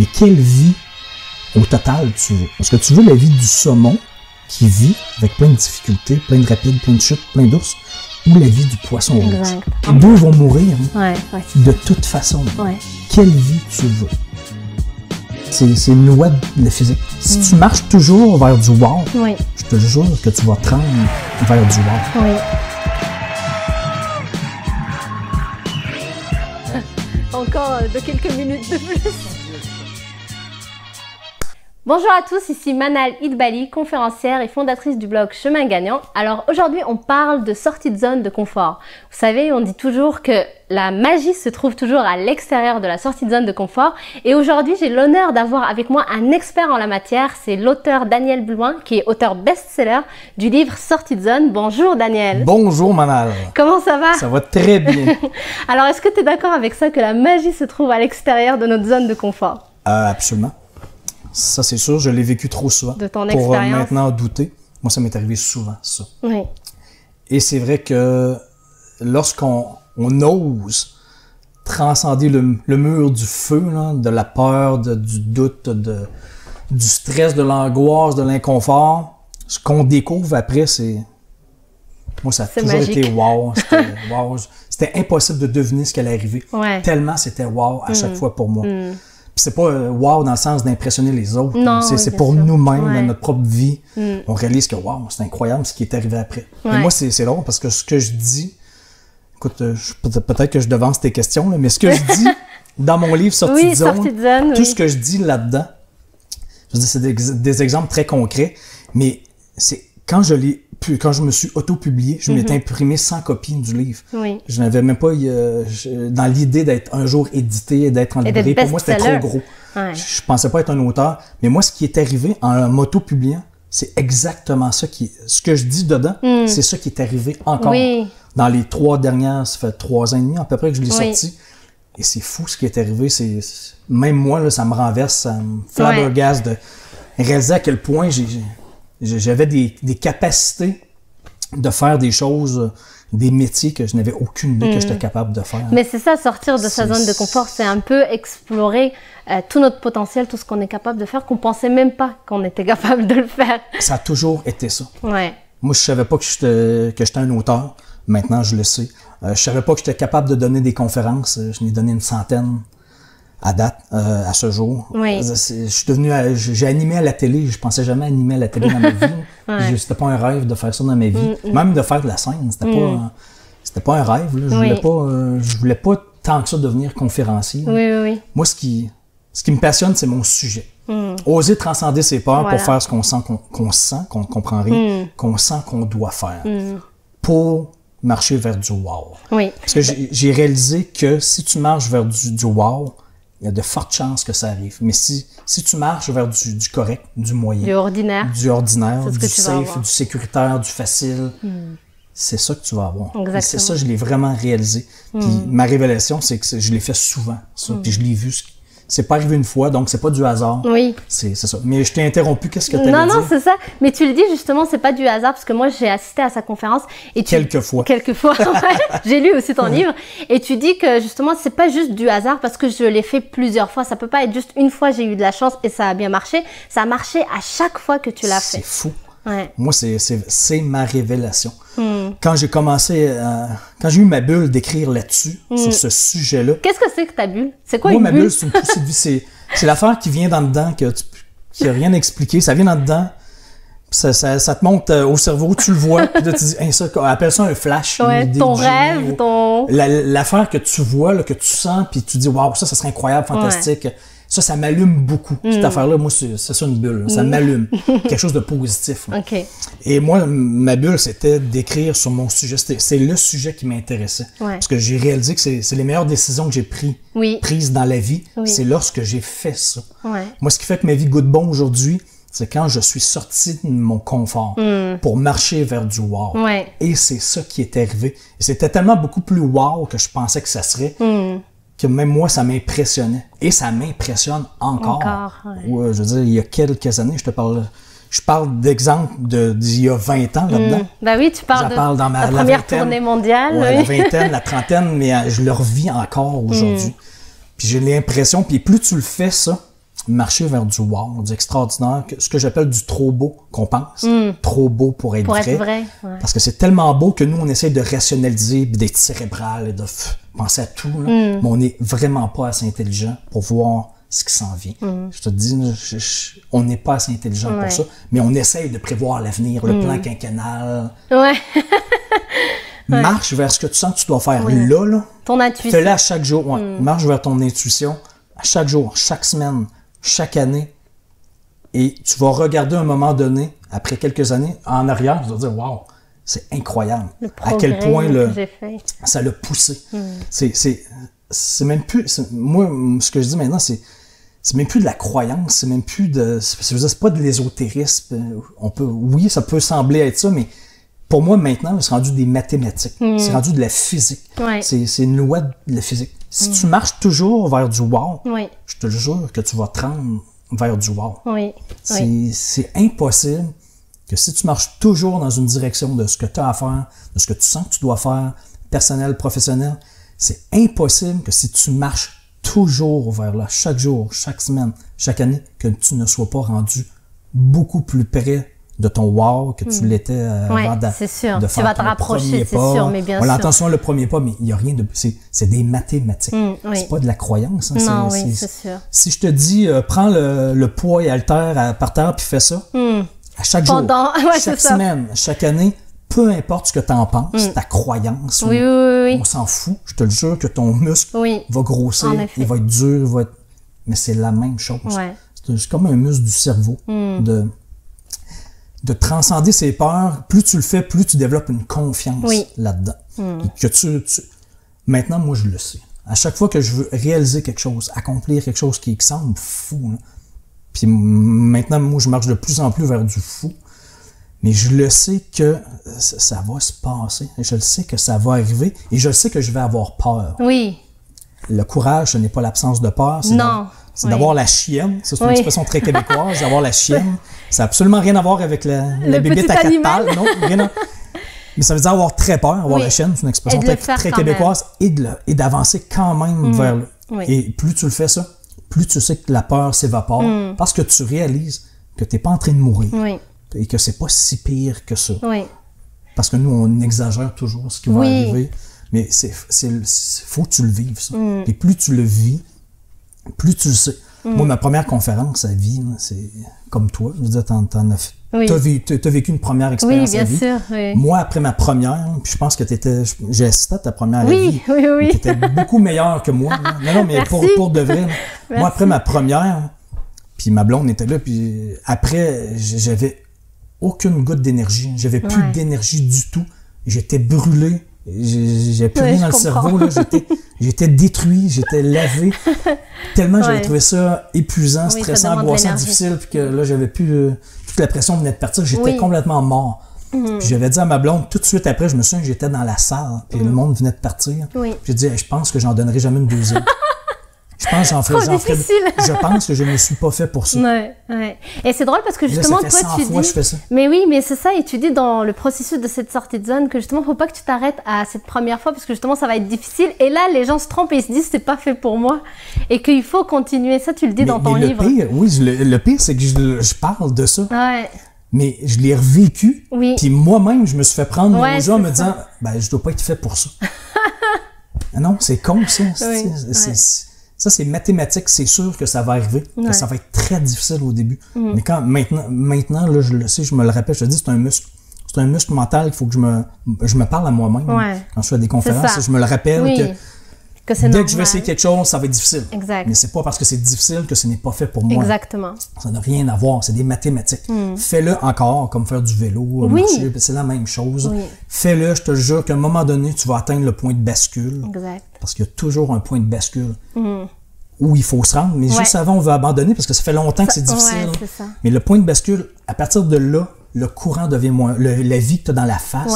Mais quelle vie au total tu veux? Est-ce que tu veux la vie du saumon qui vit avec plein de difficultés, plein de rapides, plein de chutes, plein d'ours, ou la vie du poisson rouge? Les deux vont mourir de toute façon. Quelle vie tu veux? C'est une loi de la physique. Si tu marches toujours vers du wow, je te jure que tu vas te rendre vers du wow. Encore de quelques minutes de plus. Bonjour à tous, ici Manal Idbali, conférencière et fondatrice du blog Chemin Gagnant. Alors aujourd'hui, on parle de sortie de zone de confort. Vous savez, on dit toujours que la magie se trouve toujours à l'extérieur de la sortie de zone de confort. Et aujourd'hui, j'ai l'honneur d'avoir avec moi un expert en la matière. C'est l'auteur Daniel Blouin, qui est auteur best-seller du livre Sortie de zone. Bonjour Daniel. Bonjour Manal. Comment ça va? Ça va très bien. Alors, est-ce que tu es d'accord avec ça, que la magie se trouve à l'extérieur de notre zone de confort? Absolument. Ça, c'est sûr, je l'ai vécu trop souvent. De ton pour expérience. Maintenant douter. Moi, ça m'est arrivé souvent, ça. Oui. Et c'est vrai que lorsqu'on ose transcender le mur du feu, là, de la peur, du doute, du stress, de l'angoisse, de l'inconfort, ce qu'on découvre après, c'est... Moi, ça a toujours été wow. Wow. C'était impossible de deviner ce qui allait arriver. Tellement c'était wow à chaque fois pour moi. Puis c'est pas wow dans le sens d'impressionner les autres. C'est pour nous-mêmes, dans notre propre vie. On réalise que wow, c'est incroyable ce qui est arrivé après. Mais moi, c'est drôle parce que ce que je dis, écoute, peut-être que je devance tes questions, là, mais ce que je dis dans mon livre Sortie de zone, tout ce que je dis là-dedans, je dis, c'est des exemples très concrets, mais c'est quand je me suis auto-publié, je m'étais imprimé 100 copies du livre. Je n'avais même pas dans l'idée d'être un jour édité et d'être en librairie. Pour moi, c'était trop gros. Je pensais pas être un auteur. Mais moi, ce qui est arrivé en m'auto-publiant, c'est exactement ça ce que je dis dedans, c'est ça qui est arrivé encore. Dans les 3 dernières, ça fait 3 ans et demi à peu près que je l'ai sorti. Et c'est fou ce qui est arrivé. Même moi, là, ça me renverse, ça me flabbergasse de réaliser à quel point j'avais des capacités de faire des choses, des métiers que je n'avais aucune idée que j'étais capable de faire. Mais c'est ça, sortir de sa zone de confort, c'est un peu explorer tout notre potentiel, tout ce qu'on est capable de faire, qu'on pensait même pas qu'on était capable de le faire. Ça a toujours été ça. Moi, je savais pas que j'étais un auteur. Maintenant, je le sais. Je savais pas que j'étais capable de donner des conférences. Je n'ai donné une centaine à date, à ce jour. J'ai animé à la télé. Je pensais jamais animer à la télé dans ma vie. C'était pas un rêve de faire ça dans ma vie. Même de faire de la scène, c'était pas un rêve. Là. Je voulais pas tant que ça devenir conférencier. Moi, ce qui me passionne, c'est mon sujet. Oser transcender ses peurs pour faire ce qu'on sent, qu'on ne comprend rien, qu'on sent qu'on doit faire. Pour marcher vers du wow. Parce que j'ai réalisé que si tu marches vers du wow, il y a de fortes chances que ça arrive. Mais si tu marches vers du correct, du moyen, du ordinaire, du safe, du sécuritaire, du facile, c'est ça que tu vas avoir. C'est ça, je l'ai vraiment réalisé. Puis ma révélation, c'est que je l'ai fait souvent, ça. Puis je l'ai vu. C'est pas arrivé une fois, donc c'est pas du hasard. C'est ça. Mais je t'ai interrompu, qu'est-ce que tu allais dire? Non, c'est ça. Mais tu le dis justement, c'est pas du hasard, parce que moi, j'ai assisté à sa conférence. Et Quelquefois, j'ai lu aussi ton livre. Et tu dis que justement, c'est pas juste du hasard, parce que je l'ai fait plusieurs fois. Ça peut pas être juste une fois, j'ai eu de la chance et ça a bien marché. Ça a marché à chaque fois que tu l'as fait. C'est fou. Moi, c'est ma révélation. Quand j'ai commencé, quand j'ai eu ma bulle d'écrire là-dessus, sur ce sujet-là. Qu'est-ce que c'est que ta bulle? C'est quoi une bulle? Moi, ma bulle, c'est une poussée de vie. C'est l'affaire qui vient dans dedans, qui n'a rien expliqué. Ça vient dans dedans, ça te monte au cerveau, tu le vois, puis là, tu dis, hey, ça, appelle ça un flash. Ton rêve, l'affaire que tu vois, là, que tu sens, puis tu dis, waouh, ça serait incroyable, fantastique. Ça m'allume beaucoup. Cette affaire-là, moi, c'est ça une bulle. Ça m'allume. Quelque chose de positif. Et moi, ma bulle, c'était d'écrire sur mon sujet. C'est le sujet qui m'intéressait. Parce que j'ai réalisé que c'est les meilleures décisions que j'ai prises dans la vie. C'est lorsque j'ai fait ça. Moi, ce qui fait que ma vie goûte bon aujourd'hui, c'est quand je suis sorti de mon confort pour marcher vers du wow. Et c'est ça qui est arrivé. Et c'était tellement beaucoup plus wow que je pensais que ça serait. Que même moi, ça m'impressionnait. Et ça m'impressionne encore. Je veux dire, il y a quelques années, je parle d'exemples d'il y a 20 ans là-dedans. Ben oui, tu parles dans la première tournée mondiale. La vingtaine, la trentaine, mais je le revis encore aujourd'hui. Puis j'ai l'impression, puis plus tu le fais ça, marcher vers du wow, du extraordinaire, ce que j'appelle du trop beau qu'on pense. Trop beau pour être vrai. Ouais. Parce que c'est tellement beau que nous, on essaie de rationaliser, d'être cérébral et de penser à tout. Là. Mais on n'est vraiment pas assez intelligent pour voir ce qui s'en vient. Je te dis, on n'est pas assez intelligent pour ça, mais on essaye de prévoir l'avenir, le plan quinquennal. Ouais. Marche vers ce que tu sens que tu dois faire là. Ton intuition. Fais-le à chaque jour. Marche vers ton intuition à chaque jour, chaque semaine, chaque année. Et tu vas regarder un moment donné, après quelques années, en arrière, tu vas dire, wow, c'est incroyable. À quel point ça l'a poussé. C'est même plus, moi, ce que je dis maintenant, c'est même plus de la croyance, c'est même plus de, c'est pas de l'ésotérisme. Oui, ça peut sembler être ça, mais pour moi, maintenant, c'est rendu des mathématiques. C'est rendu de la physique. C'est une loi de la physique. Si tu marches toujours vers du wow, je te jure que tu vas te rendre vers du wow. C'est impossible que si tu marches toujours dans une direction de ce que tu as à faire, de ce que tu sens que tu dois faire, personnel, professionnel, c'est impossible que si tu marches toujours vers là, chaque jour, chaque semaine, chaque année, que tu ne sois pas rendu beaucoup plus près de ton wow que tu l'étais avant de faire tu vas te rapprocher, c'est sûr, mais bien sûr. On l'entend souvent le premier pas, mais il n'y a rien de... C'est des mathématiques. C'est pas de la croyance. Hein, non, c'est sûr. Si je te dis, prends le poids et haltère par terre puis fais ça, à chaque jour, chaque semaine, chaque année, peu importe ce que tu en penses, ta croyance, on s'en fout. Je te le jure que ton muscle va grossir, il va être dur, mais c'est la même chose. C'est comme un muscle du cerveau, de transcender ses peurs. Plus tu le fais, plus tu développes une confiance là-dedans. Maintenant, moi, je le sais. À chaque fois que je veux réaliser quelque chose, accomplir quelque chose qui semble fou, là, puis maintenant, moi, je marche de plus en plus vers du fou, mais je le sais que ça va se passer. Je le sais que ça va arriver et je le sais que je vais avoir peur. Le courage, ce n'est pas l'absence de peur, c'est d'avoir la chienne. C'est une expression très québécoise, d'avoir la chienne. Ça n'a absolument rien à voir avec la bébête à quatre pattes. Non, rien. Mais ça veut dire avoir très peur, avoir la chienne. C'est une expression très québécoise. Et d'avancer quand même vers le... Et plus tu le fais ça, plus tu sais que la peur s'évapore parce que tu réalises que tu n'es pas en train de mourir et que c'est pas si pire que ça. Parce que nous, on exagère toujours ce qui va arriver. Mais faut que tu le vives, ça. Et plus tu le vis, plus tu le sais. Moi, ma première conférence à vie, c'est comme toi. Je veux dire, t'as vécu une première expérience à vie. Sûr, Moi, après ma première, puis je pense que j'ai assisté à ta première à vie. Tu étais beaucoup meilleure que moi. Non, mais pour de vrai. Moi, après ma première, puis ma blonde était là, puis après, j'avais aucune goutte d'énergie. J'avais plus d'énergie du tout. J'étais brûlé. J'ai plus rien dans le cerveau, là. J'étais détruit, j'étais lavé. Tellement j'avais trouvé ça épuisant, stressant, angoissant, difficile, puis que là, j'avais plus... toute la pression venait de partir, j'étais complètement mort. Puis j'avais dit à ma blonde, tout de suite après, je me souviens que j'étais dans la salle, puis le monde venait de partir. Puis j'ai dit, je pense que j'en donnerai jamais une deuxième. Je pense je pense que je ne suis pas fait pour ça. Et c'est drôle parce que justement, là, ça fait toi, tu dis... je fais ça. Mais oui, mais c'est ça, et tu dis dans le processus de cette sortie de zone que justement, faut pas que tu t'arrêtes à cette première fois parce que justement, ça va être difficile. Et là, les gens se trompent et ils se disent, c'est pas fait pour moi. Et qu'il faut continuer. Ça, tu le dis dans ton livre. Le pire, c'est que je parle de ça. Mais je l'ai revécu. Puis moi-même, je me suis fait prendre mon jeu en me disant, je dois pas être fait pour ça. Non, c'est con, ça. Ça, c'est mathématique, c'est sûr que ça va arriver, que ça va être très difficile au début. Mais maintenant, là, je le sais, je me le rappelle, je te dis, c'est un muscle. C'est un muscle mental qu'il faut que je me parle à moi-même quand je fais des conférences. Je me le rappelle que dès que je vais essayer quelque chose, ça va être difficile. Mais c'est pas parce que c'est difficile que ce n'est pas fait pour moi. Ça n'a rien à voir, c'est des mathématiques. Fais-le encore, comme faire du vélo, marcher, c'est la même chose. Fais-le, je te jure qu'à un moment donné, tu vas atteindre le point de bascule. Parce qu'il y a toujours un point de bascule où il faut se rendre. Mais juste avant, on veut abandonner parce que ça fait longtemps que c'est difficile. Mais le point de bascule, à partir de là, le courant devient moins... la vie que tu as dans la face,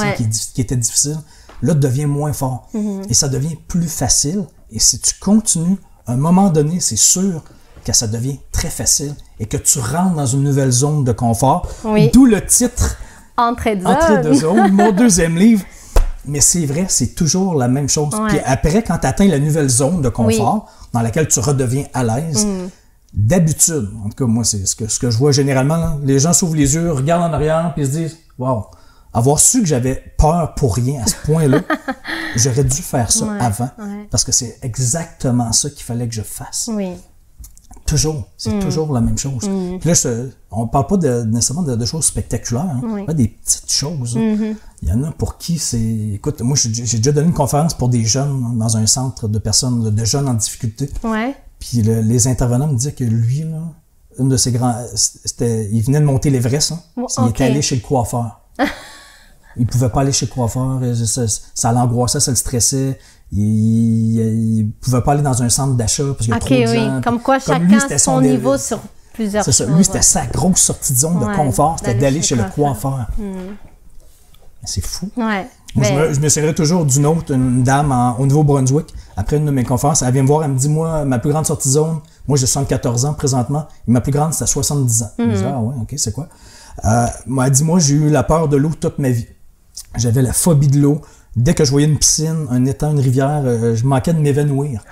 qui était difficile, là, devient moins fort. Et ça devient plus facile. Et si tu continues, à un moment donné, c'est sûr que ça devient très facile et que tu rentres dans une nouvelle zone de confort. D'où le titre Entrée de zone, mon deuxième livre. Mais c'est vrai, c'est toujours la même chose. Puis après, quand tu atteins la nouvelle zone de confort, dans laquelle tu redeviens à l'aise, d'habitude, en tout cas, moi, c'est ce que je vois généralement, là, les gens s'ouvrent les yeux, regardent en arrière, puis ils se disent, wow, avoir su que j'avais peur pour rien à ce point-là, j'aurais dû faire ça avant, parce que c'est exactement ça qu'il fallait que je fasse. Oui. Toujours, c'est toujours la même chose. Puis là, on parle pas nécessairement de choses spectaculaires, hein, des petites choses. Il y en a pour qui c'est... Écoute, moi, j'ai déjà donné une conférence pour des jeunes dans un centre de personnes, de jeunes en difficulté. Ouais. Puis les intervenants me disaient que lui, là, une de ses grands... il venait de monter l'Everest, hein. Il était allé chez le coiffeur. Il pouvait pas aller chez le coiffeur, ça l'angoissait, ça le stressait. Il pouvait pas aller dans un centre d'achat parce qu'il y a trop de gens. Comme quoi chacun a son niveau sur plusieurs choses. C'est ça. Lui, c'était sa grosse sortie de zone de confort, c'était d'aller chez le coiffeur. C'est fou. Ouais. Moi, je me souviendrai toujours d'une autre, une dame au Nouveau-Brunswick. Après une de mes conférences, elle vient me voir, elle me dit, moi, ma plus grande sortie de zone, moi j'ai 74 ans présentement, et ma plus grande, c'était 70 ans. Je me dis, ah ouais, ok, c'est quoi? Elle dit, moi, j'ai eu la peur de l'eau toute ma vie. J'avais la phobie de l'eau. Dès que je voyais une piscine, un étang, une rivière, je manquais de m'évanouir.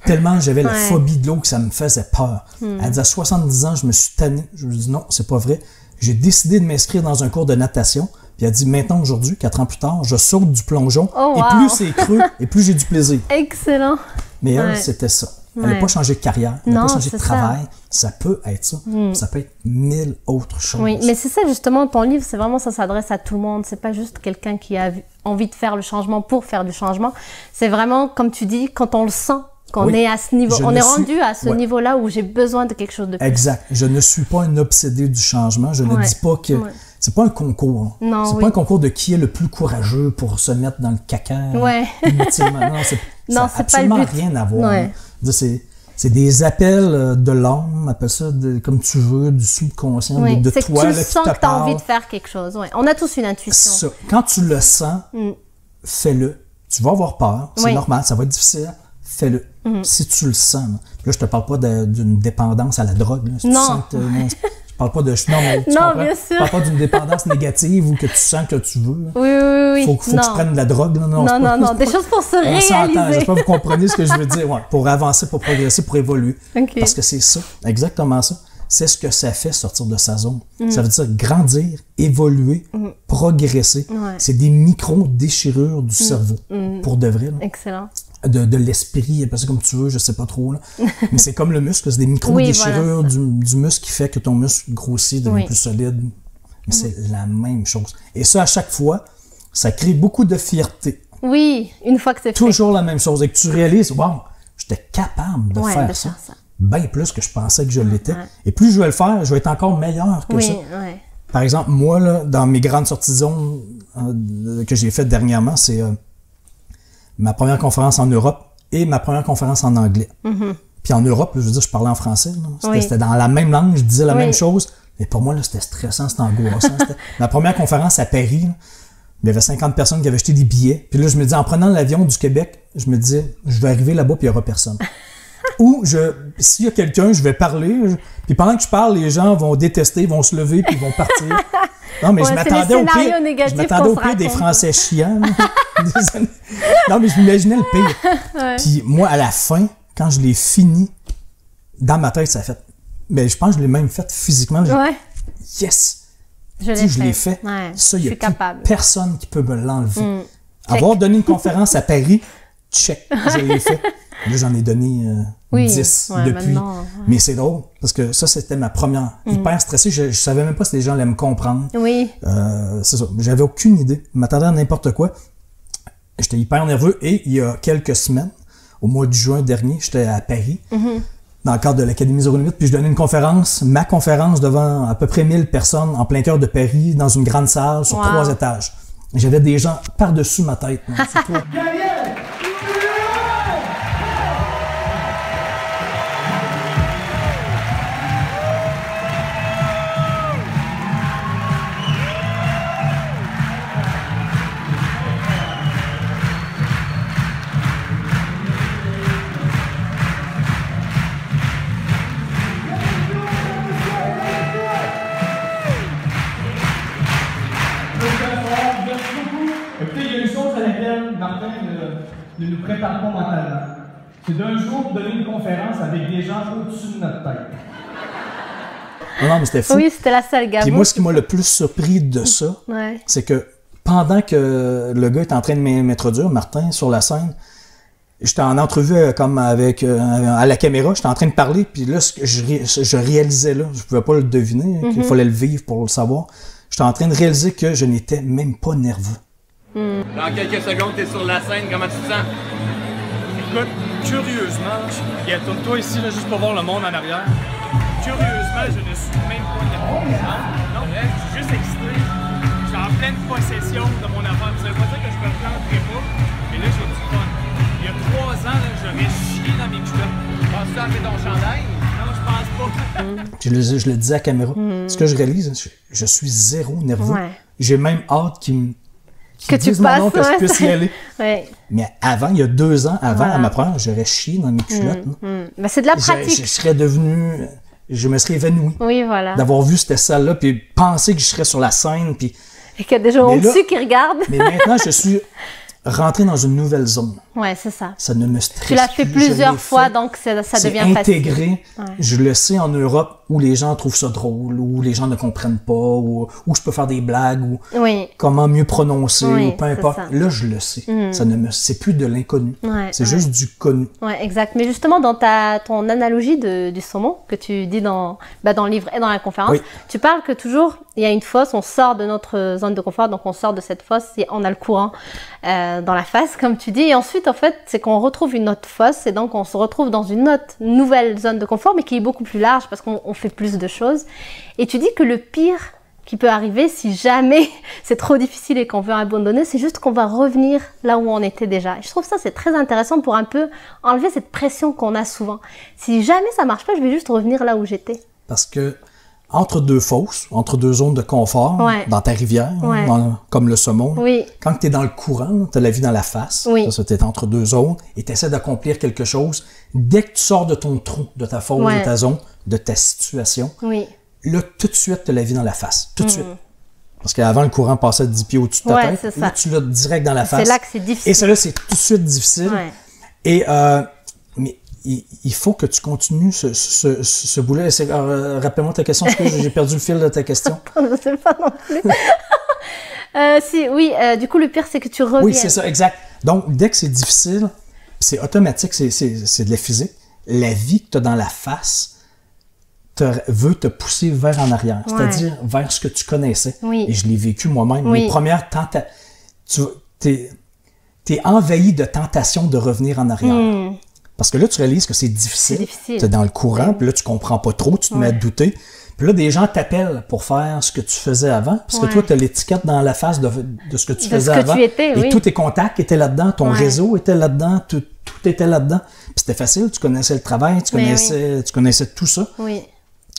Tellement j'avais la phobie de l'eau que ça me faisait peur. Elle dit, à 70 ans, je me suis tanné. Je lui dis, non, c'est pas vrai. J'ai décidé de m'inscrire dans un cours de natation. Puis elle dit, maintenant, aujourd'hui, 4 ans plus tard, je saute du plongeon. Oh, wow. Et plus c'est creux, et plus j'ai du plaisir. Excellent. Mais elle, c'était ça. Elle n'a pas changé de carrière, elle n'a pas changé de travail. Ça peut être ça. Ça peut être 1000 autres choses. Oui, mais c'est ça justement, ton livre, c'est vraiment, ça s'adresse à tout le monde. C'est pas juste quelqu'un qui a envie de faire le changement pour faire du changement. C'est vraiment, comme tu dis, quand on le sent, qu'on est à ce niveau, on est rendu à ce niveau-là où j'ai besoin de quelque chose de plus. Exact. Je ne suis pas un obsédé du changement. Je ne dis pas que... C'est pas un concours. Non, c'est pas un concours de qui est le plus courageux pour se mettre dans le caca. Inutilement. Non, ça n'a absolument rien à voir. C'est des appels de l'âme, appelle ça comme tu veux, du subconscient, de toi. C'est que tu sens que tu as envie de faire quelque chose. On a tous une intuition. Ça. Quand tu le sens, fais-le. Tu vas avoir peur, c'est normal, ça va être difficile, fais-le. Si tu le sens. Là, je te parle pas d'une dépendance à la drogue. Là. Si tu sens que je parle pas de... Non, mais tu comprends? Bien sûr. Je parle pas d'une dépendance négative ou que tu sens que tu veux. Oui. Faut que tu prennes de la drogue. Non. Des choses pour se réaliser. J'espère que vous comprenez ce que je veux dire. Ouais, pour avancer, pour progresser, pour évoluer. Parce que c'est ça, exactement ça. C'est ce que ça fait sortir de sa zone. Ça veut dire grandir, évoluer, progresser. C'est des micro-déchirures du cerveau, pour de vrai. Là. Excellent. De l'esprit, appelle ça comme tu veux, je sais pas trop. Là. Mais c'est comme le muscle, c'est des micro-déchirures du muscle qui fait que ton muscle grossit, devient plus solide. Mais c'est la même chose. Et ça, à chaque fois, ça crée beaucoup de fierté. Oui, une fois que c'est fait. Toujours la même chose. Et que tu réalises, wow, j'étais capable de faire ça. Bien plus que je pensais que je l'étais. Et plus je vais le faire, je vais être encore meilleur que ça. Par exemple, moi, là, dans mes grandes sorties de zone que j'ai faites dernièrement, c'est ma première conférence en Europe et ma première conférence en anglais. Puis en Europe, je veux dire, je parlais en français. C'était dans la même langue, je disais la même chose. Mais pour moi, là, c'était stressant, c'était angoissant. Ma première conférence à Paris, là, il y avait 50 personnes qui avaient acheté des billets. Puis là, je me disais, en prenant l'avion du Québec, je me disais, je vais arriver là-bas puis il n'y aura personne. Ou s'il y a quelqu'un, je vais parler. Puis pendant que je parle, les gens vont détester, vont se lever puis vont partir. Non, mais je m'attendais au pire des Français chiants. Non, mais je m'imaginais le pire. Puis moi, à la fin, quand je l'ai fini, dans ma tête, ça a fait... Mais je pense que je l'ai même fait physiquement. Yes! Je l'ai fait. Ça, il n'y a plus personne qui peut me l'enlever. Avoir donné une conférence à Paris, check, je l'ai fait. Là, j'en ai donné 10 depuis. Mais c'est drôle, parce que ça, c'était ma première. Hyper stressée. Je savais même pas si les gens allaient me comprendre. C'est ça. J'avais aucune idée. Je m'attendais à n'importe quoi. J'étais hyper nerveux. Et il y a quelques semaines, au mois de juin dernier, j'étais à Paris, dans le cadre de l'Académie 08, puis je donnais une conférence, ma conférence devant à peu près 1000 personnes en plein cœur de Paris, dans une grande salle sur 3 étages. J'avais des gens par-dessus ma tête. Martin ne nous prépare pas mentalement. c'est d'un jour donner une conférence avec des gens au-dessus de notre tête. Non, mais c'était fou. Oui, c'était la salle Gaveau. Puis moi, ce qui m'a le plus surpris de ça, c'est que pendant que le gars est en train de m'introduire, Martin, sur la scène, j'étais en entrevue comme avec à la caméra, j'étais en train de parler, puis là, ce que je réalisais là, je pouvais pas le deviner, qu'il fallait le vivre pour le savoir. J'étais en train de réaliser que je n'étais même pas nerveux. Dans quelques secondes, t'es sur la scène, comment tu te sens? Écoute, curieusement, tourne-toi ici là, juste pour voir le monde en arrière. Curieusement, je ne suis même pas nerveux. Non, je suis juste excité. Je suis en pleine possession de mon affaire. Ça veut pas dire que je me planterai pas, mais là, j'ai du fun. Il y a 3 ans, là, j'aurais chié dans mes culottes. Penses-tu à ton chandail? Non, je pense pas. Je le disais à la caméra. Ce que je réalise, je suis zéro nerveux. J'ai même hâte qu'ils disent mon nom, que je puisse y aller. Mais avant, il y a 2 ans, avant, à ma première, j'aurais chié dans mes culottes. Ben, c'est de la pratique. Je serais devenu... Je me serais évanoui. Oui, voilà. D'avoir vu cette salle-là, puis penser que je serais sur la scène, puis... Et qu'il y a des gens au-dessus qui regardent. Mais maintenant, je suis rentré dans une nouvelle zone. Ouais, c'est ça. Ça ne me stresse plus. Tu l'as fait plusieurs fois, donc ça devient facile. C'est intégré. Je le sais en Europe, où les gens trouvent ça drôle, où les gens ne comprennent pas, où je peux faire des blagues, ou comment mieux prononcer, ou peu importe. Là, je le sais. C'est plus de l'inconnu. C'est juste du connu. Ouais, exact. Mais justement, dans ton analogie du saumon que tu dis dans le livre et dans la conférence, tu parles que toujours, il y a une fosse, on sort de notre zone de confort, donc on sort de cette fosse et on a le courant dans la face, comme tu dis. Et ensuite, en fait, c'est qu'on retrouve une autre fosse et donc on se retrouve dans une autre nouvelle zone de confort, mais qui est beaucoup plus large parce qu'on fait plus de choses. Et tu dis que le pire qui peut arriver si jamais c'est trop difficile et qu'on veut abandonner, c'est juste qu'on va revenir là où on était déjà. Et je trouve ça, c'est très intéressant pour un peu enlever cette pression qu'on a souvent. Si jamais ça marche pas, je vais juste revenir là où j'étais. Parce que entre 2 fosses, entre 2 zones de confort, dans ta rivière, comme le saumon, quand tu es dans le courant, tu as la vie dans la face, tu es entre 2 zones et tu essaies d'accomplir quelque chose. Dès que tu sors de ton trou, de ta fosse, de ta zone, de ta situation, là, tout de suite, tu as la vie dans la face. Tout de suite. Parce qu'avant, le courant passait de 10 pieds au-dessus de ta tête. Là, tu l'as direct dans la face. C'est là que c'est difficile. Et ça, là, c'est tout de suite difficile. Et, mais il faut que tu continues ce bout-là. Rappelle-moi ta question, parce que j'ai perdu le fil de ta question. Je ne sais pas non plus. Du coup, le pire, c'est que tu reviens. Oui, c'est ça, exact. Donc, dès que c'est difficile, c'est automatique, c'est de la physique. La vie que tu as dans la face veut te pousser vers en arrière, c'est-à-dire vers ce que tu connaissais. Et je l'ai vécu moi-même. Les premières tentations, t'es envahi de tentations de revenir en arrière. Parce que là, tu réalises que c'est difficile. Tu es dans le courant, puis là, tu comprends pas trop, tu te mets à douter. Puis là, des gens t'appellent pour faire ce que tu faisais avant, parce que toi, tu as l'étiquette dans la face de ce que tu faisais avant. Et tous tes contacts étaient là-dedans, ton réseau était là-dedans, tout était là-dedans. Puis c'était facile, tu connaissais le travail, tu connaissais tout ça.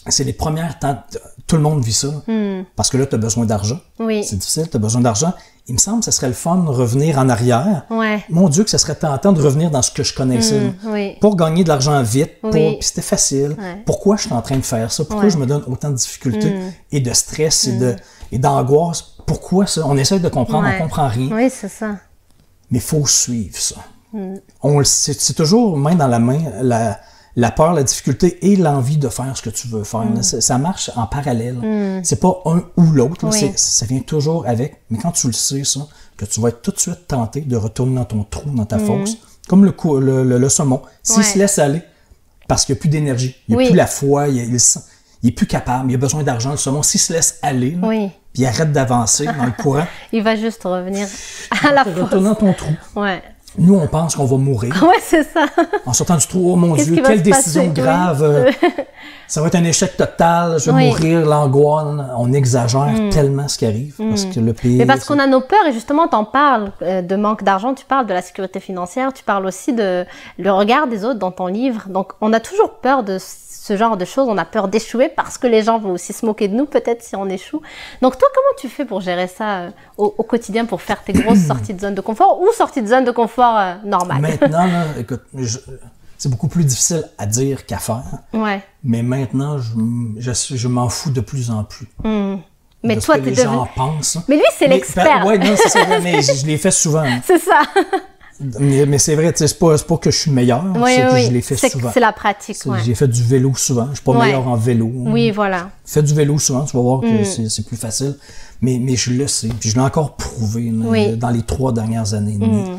C'est les premières temps, tout le monde vit ça. Parce que là, tu as besoin d'argent. C'est difficile, tu as besoin d'argent. Il me semble que ce serait le fun de revenir en arrière. Mon Dieu, que ce serait tentant de revenir dans ce que je connaissais. Pour gagner de l'argent vite. Puis c'était facile. Pourquoi je suis en train de faire ça? Pourquoi je me donne autant de difficultés et de stress et d'angoisse? Pourquoi ça? On essaie de comprendre, on comprend rien. Oui, c'est ça. Mais il faut suivre ça. C'est toujours main dans la main, la peur, la difficulté et l'envie de faire ce que tu veux faire. Ça marche en parallèle. C'est pas un ou l'autre. Ça vient toujours avec. Mais quand tu le sais, ça, que tu vas être tout de suite tenté de retourner dans ton trou, dans ta fosse, comme le saumon, s'il se laisse aller, parce qu'il n'y a plus d'énergie, il n'y a plus la foi, il est plus capable, il a besoin d'argent, le saumon, s'il se laisse aller, là, puis il arrête d'avancer dans le courant, il va juste revenir à la fosse. Retourner dans ton trou. Nous, on pense qu'on va mourir. C'est ça. En sortant du trou, oh mon Dieu, quelle décision grave. Ça va être un échec total, je vais mourir, l'angoisse. On exagère tellement ce qui arrive. Parce que le pays. Mais parce qu'on a nos peurs, et justement, tu en parles de manque d'argent, tu parles de la sécurité financière, tu parles aussi de le regard des autres dans ton livre. Donc, on a toujours peur de ce genre de choses, on a peur d'échouer parce que les gens vont aussi se moquer de nous, peut-être, si on échoue. Donc, toi, comment tu fais pour gérer ça au quotidien, pour faire tes grosses sorties de zone de confort ou sorties de zone de confort normales? Maintenant, là, écoute, c'est beaucoup plus difficile à dire qu'à faire. Mais maintenant, je m'en fous de plus en plus. Mais toi, t'es devenu... gens pensent. Mais lui, c'est l'expert. Oui, non, c'est ça, mais je l'ai fait souvent. C'est ça. Mais c'est vrai, c'est pas que je suis meilleur, c'est que je l'ai fait souvent. C'est la pratique, J'ai fait du vélo souvent. Je suis pas meilleur en vélo. Oui, voilà. Fais du vélo souvent, tu vas voir que c'est plus facile. Mais je le sais, puis je l'ai encore prouvé dans les 3 dernières années et demie.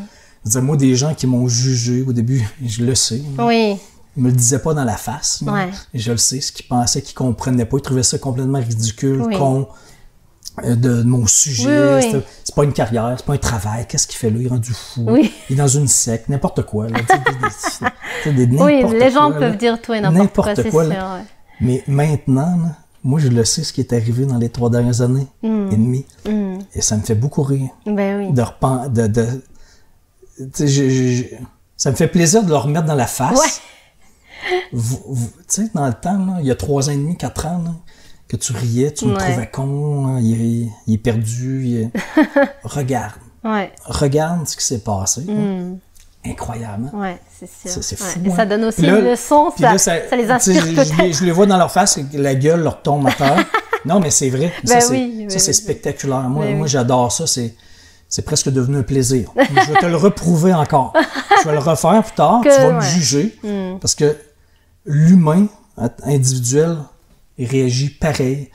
Moi, des gens qui m'ont jugé au début, je le sais. Oui. Ils me le disaient pas dans la face. Et je le sais, ce qu'ils pensaient, qu'ils comprenaient pas. Ils trouvaient ça complètement ridicule, con, de mon sujet. C'est pas une carrière, c'est pas un travail. Qu'est-ce qu'il fait là? Il est rendu fou. Il est dans une secte, n'importe quoi. Là, les gens peuvent dire tout et n'importe quoi, c'est sûr. Mais maintenant, là, moi, je le sais ce qui est arrivé dans les 3 dernières années et demie. Et ça me fait beaucoup rire. Ben oui. Ça me fait plaisir de le remettre dans la face. Tu sais, dans le temps, là, il y a 3 ans et demi, 4 ans, là, que tu riais, tu me trouvais con, il est perdu. Regarde. Regarde ce qui s'est passé. Incroyable. Ouais, c'est sûr. C'est fou. Et ça donne aussi une leçon, ça les inspire peut-être. Je les vois dans leur face, la gueule leur tombe à terre. Non, mais c'est vrai. Ça, c'est spectaculaire. Moi, j'adore ça. C'est presque devenu un plaisir. Je vais te le reprouver encore. Je vais le refaire plus tard. Tu vas me juger. Parce que l'humain individuel réagit pareil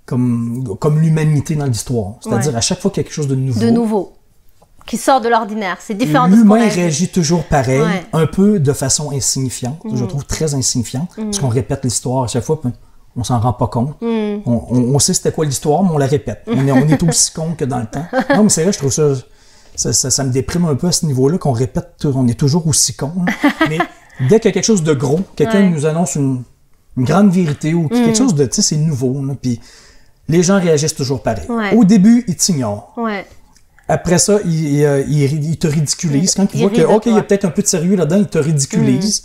comme l'humanité dans l'histoire. C'est-à-dire à chaque fois qu'il y a quelque chose de nouveau. Qui sort de l'ordinaire. C'est différent de ce qu'on a vu. L'humain réagit toujours pareil, un peu de façon insignifiante. Je trouve très insignifiante. Parce qu'on répète l'histoire à chaque fois. On s'en rend pas compte. On sait c'était quoi l'histoire, mais on la répète. On est aussi con que dans le temps. Non, mais c'est vrai, je trouve ça me déprime un peu à ce niveau-là, qu'on répète, on est toujours aussi con. Mais dès qu'il y a quelque chose de gros, quelqu'un nous annonce une grande vérité ou quelque chose de, tu sais, c'est nouveau. Là, puis les gens réagissent toujours pareil. Au début, ils t'ignorent. Après ça, ils te ridiculisent. Quand ils voient qu'il y a peut-être un peu de sérieux là-dedans, ils te ridiculisent.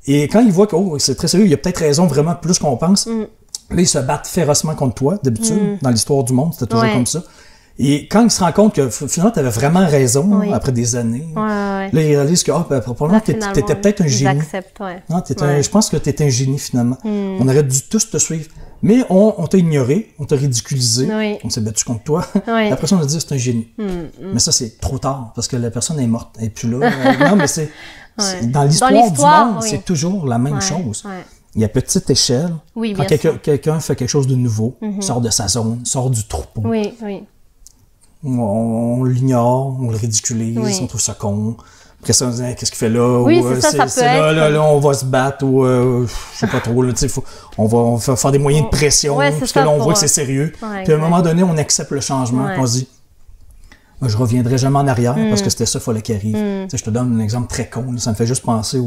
Et quand ils voient que c'est très sérieux, il y a peut-être raison vraiment plus qu'on pense, là, ils se battent férocement contre toi, d'habitude. Dans l'histoire du monde, c'était toujours comme ça. Et quand ils se rendent compte que finalement, tu avais vraiment raison après des années, là, ils réalisent que probablement tu étais peut-être un génie. Non, je pense que tu étais un génie finalement. On aurait dû tous te suivre. Mais on t'a ignoré, on t'a ridiculisé, on s'est battu contre toi. Après ça, on a dit c'est un génie. Mais ça, c'est trop tard, parce que la personne est morte. Et puis là, non, mais c'est dans l'histoire du monde, c'est toujours la même chose. Il y a petite échelle. Quand quelqu'un fait quelque chose de nouveau, sort de sa zone, sort du troupeau. On l'ignore, on le ridiculise, on trouve ça con. Après ça, on dit, qu'est-ce qu'il fait là? Ça peut là, on va se battre, ou je sais pas trop, là, on va faire des moyens de pression, parce que là, on voit que c'est sérieux. Puis à un moment donné, on accepte le changement, puis on se dit, je reviendrai jamais en arrière, parce que c'était ça, il fallait qu'il arrive. Je te donne un exemple très con, là, ça me fait juste penser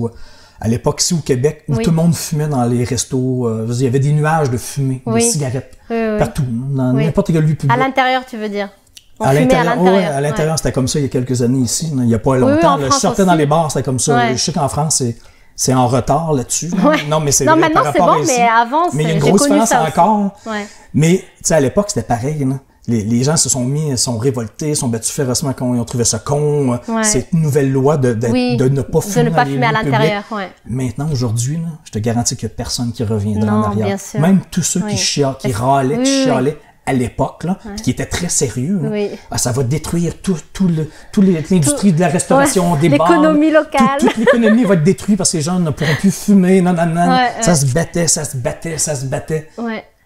à l'époque ici au Québec, où tout le monde fumait dans les restos, il y avait des nuages de fumée, de cigarettes, partout, dans n'importe quel lieu public. À l'intérieur, tu veux dire? À l'intérieur, c'était comme ça il y a quelques années ici, il n'y a pas longtemps. Je sortais dans les bars, c'était comme ça. Je sais qu'en France, c'est en retard là-dessus. Non, mais c'est vrai maintenant, par rapport à ici. Mais avant, mais il y a une grosse différence encore. Mais tu sais, à l'époque, c'était pareil. Là. Les gens sont révoltés, sont battus férocement quand ils ont trouvé ça con. Cette nouvelle loi de ne pas fumer, à l'intérieur. Maintenant, aujourd'hui, je te garantis qu'il n'y a personne qui reviendra en arrière. Bien sûr. Même tous ceux qui râlaient, qui chialaient à l'époque, là, qui était très sérieux. Ça va détruire toute l'industrie de la restauration, des bars. L'économie locale. Toute l'économie va être détruite parce que les gens ne pourront plus fumer. Ça se battait.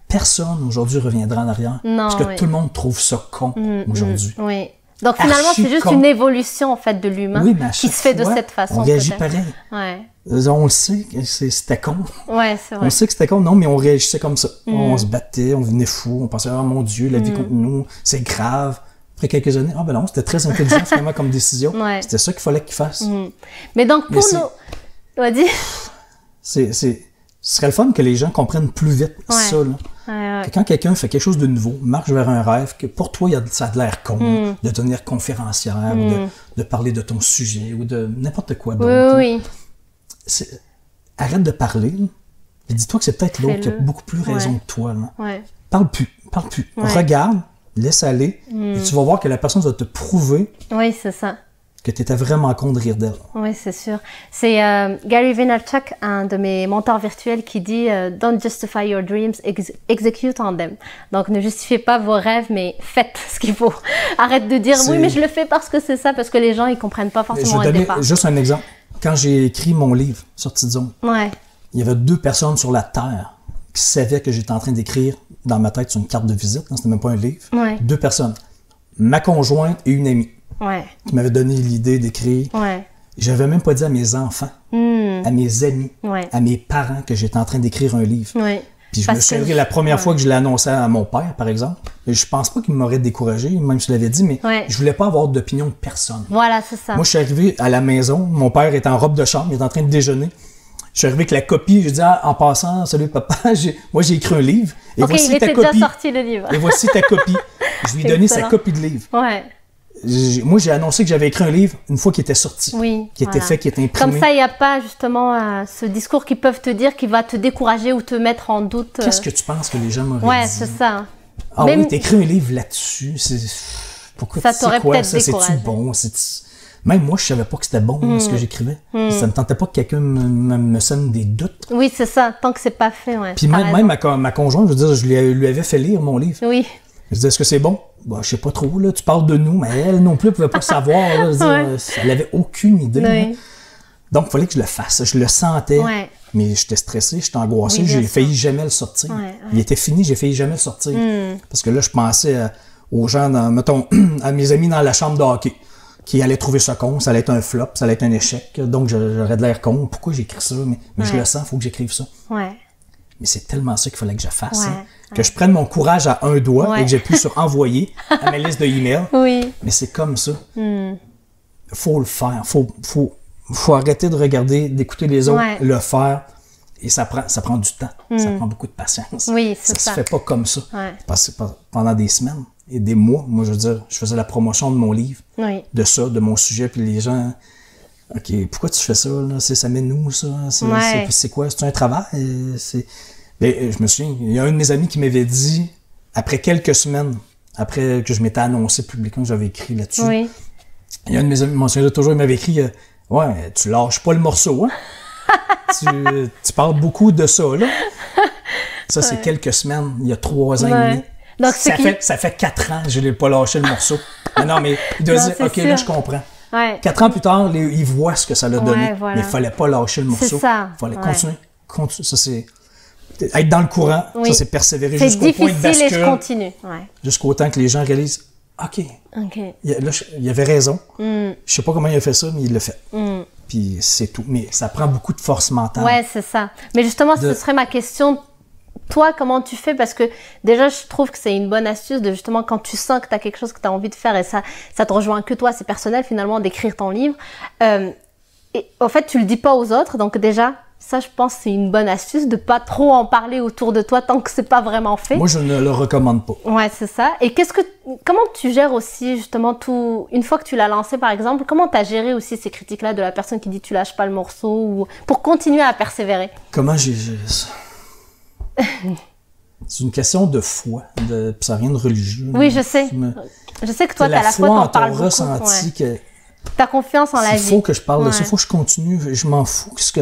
Personne aujourd'hui reviendra en arrière. Parce que tout le monde trouve ça con aujourd'hui. Donc finalement, c'est juste une évolution en fait de l'humain qui se fait de cette façon. On réagit pareil. On le sait, c'était con. C'est vrai. On sait que c'était con, non, mais on réagissait comme ça. On se battait, on devenait fou, on pensait, oh mon Dieu, la vie contre nous, c'est grave. Après quelques années, ben non, c'était très intelligent finalement comme décision. C'était ça qu'il fallait qu'il fasse. Mais donc pour nous... Vas-y. Ce serait le fun que les gens comprennent plus vite ça, là. Que quand quelqu'un fait quelque chose de nouveau, marche vers un rêve, que pour toi, ça a l'air con, de devenir conférencière, ou de parler de ton sujet, ou de n'importe quoi d'autre. Arrête de parler, et dis-toi que c'est peut-être l'autre qui a beaucoup plus raison que toi. Là. Parle plus. Ouais. Regarde, laisse aller, et tu vas voir que la personne va te prouver c'est ça. que tu étais vraiment con de rire d'elle. Oui, c'est sûr. C'est Gary Vaynerchuk, un de mes mentors virtuels, qui dit Don't justify your dreams, execute on them. Donc, ne justifiez pas vos rêves, mais faites ce qu'il faut. Arrête de dire oui, mais je le fais parce que c'est ça, parce que les gens, ils comprennent pas forcément au départ. Juste un exemple. Quand j'ai écrit mon livre, Sortie de zone, il y avait 2 personnes sur la Terre qui savaient que j'étais en train d'écrire dans ma tête sur une carte de visite. C'était même pas un livre. 2 personnes. Ma conjointe et une amie. Qui m'avait donné l'idée d'écrire. J'avais même pas dit à mes enfants, à mes amis, à mes parents que j'étais en train d'écrire un livre. Puis je me souviens la première fois que je l'ai annoncé à mon père, par exemple. Je pense pas qu'il m'aurait découragé, même si je l'avais dit, mais je voulais pas avoir d'opinion de personne. Voilà, c'est ça. Moi, je suis arrivé à la maison, mon père était en robe de chambre, il était en train de déjeuner. Je suis arrivé avec la copie, j'ai dit en passant, salut papa, moi j'ai écrit un livre. Et voici ta copie. Déjà sorti le livre. Et voici ta copie. Je lui ai donné sa copie de livre. Moi, j'ai annoncé que j'avais écrit un livre une fois qu'il était sorti, qui était fait, qui était imprimé. Comme ça, il n'y a pas justement ce discours qu'ils peuvent te dire qui va te décourager ou te mettre en doute. Qu'est-ce que tu penses que les gens m'auraient dit? C'est ça. Ah oui, t'écris un livre là-dessus. Pourquoi ça t'aurait peut-être découragé. C'est-tu bon? Même moi, je savais pas que c'était bon ce que j'écrivais. Ça me tentait pas que quelqu'un me sème des doutes. Oui, c'est ça. Tant que c'est pas fait, Puis même ma conjointe, je veux dire, je lui avais fait lire mon livre. Oui. Je disais, est-ce que c'est bon? Bah, je sais pas trop, là. Tu parles de nous, mais elle non plus, elle pouvait pas savoir. Là, elle avait aucune idée. Donc, il fallait que je le fasse. Je le sentais. Mais j'étais stressé, j'étais angoissé. J'ai failli jamais le sortir. Il était fini, j'ai failli jamais le sortir. Parce que là, je pensais aux gens, mettons, à mes amis dans la chambre de hockey, qui allaient trouver ça con, ça allait être un flop, ça allait être un échec. Donc, j'aurais de l'air con. Pourquoi j'écris ça? Mais je le sens, il faut que j'écrive ça. Mais c'est tellement ça qu'il fallait que je fasse. Que je prenne mon courage à un doigt et que j'appuie sur envoyer à ma liste de emails. Mais c'est comme ça. Faut le faire. Faut arrêter de regarder, d'écouter les autres, le faire. Et ça prend du temps. Ça prend beaucoup de patience. Oui, c'est ça. Ça se fait pas comme ça. Parce que pendant des semaines et des mois, moi, je veux dire, je faisais la promotion de mon livre, de ça, de mon sujet, puis les gens... OK, pourquoi tu fais ça, là? Ça mène où, ça? C'est quoi? C'est un travail? Mais je me souviens, il y a un de mes amis qui m'avait dit, après quelques semaines, après que je m'étais annoncé publiquement que j'avais écrit là-dessus, il y a un de mes amis, je m'en souviens toujours, il m'avait écrit « Ouais, tu lâches pas le morceau, hein? tu parles beaucoup de ça, là. » Ça, c'est quelques semaines, il y a 3 ans et demi. Donc, ça fait 4 ans que je n'ai pas lâché le morceau. Mais il doit dire « OK, là, je comprends. » 4 ans plus tard, il voit ce que ça l'a donné. Mais il fallait pas lâcher le morceau. Il fallait continuer. Ça, c'est... Être dans le courant, ça, c'est persévérer jusqu'au point de bascule. C'est difficile et je continue. Jusqu'au temps que les gens réalisent OK. Il avait raison. Je sais pas comment il a fait ça, mais il l'a fait. Puis c'est tout. Mais ça prend beaucoup de force mentale. Ouais, c'est ça. Mais justement, ce serait ma question. Toi, comment tu fais? Parce que déjà, je trouve que c'est une bonne astuce de justement, quand tu sens que tu as quelque chose que tu as envie de faire et ça te rejoint que toi, c'est personnel finalement d'écrire ton livre. Et en fait, tu le dis pas aux autres. Donc déjà, ça, je pense c'est une bonne astuce de pas trop en parler autour de toi tant que c'est pas vraiment fait. Moi, je ne le recommande pas. Ouais, c'est ça. Et comment tu gères aussi justement tout, une fois que tu l'as lancé par exemple, comment tu as géré aussi ces critiques-là de la personne qui dit tu lâches pas le morceau ou pour continuer à persévérer? Comment j'ai géré ça? C'est une question de foi, ça n'a rien de religieux. Oui, je sais. Je sais que toi, tu as la foi, t'en parles beaucoup. Ressenti que ta confiance en la vie. Il faut que je parle de ça, il faut que je continue. Je m'en fous que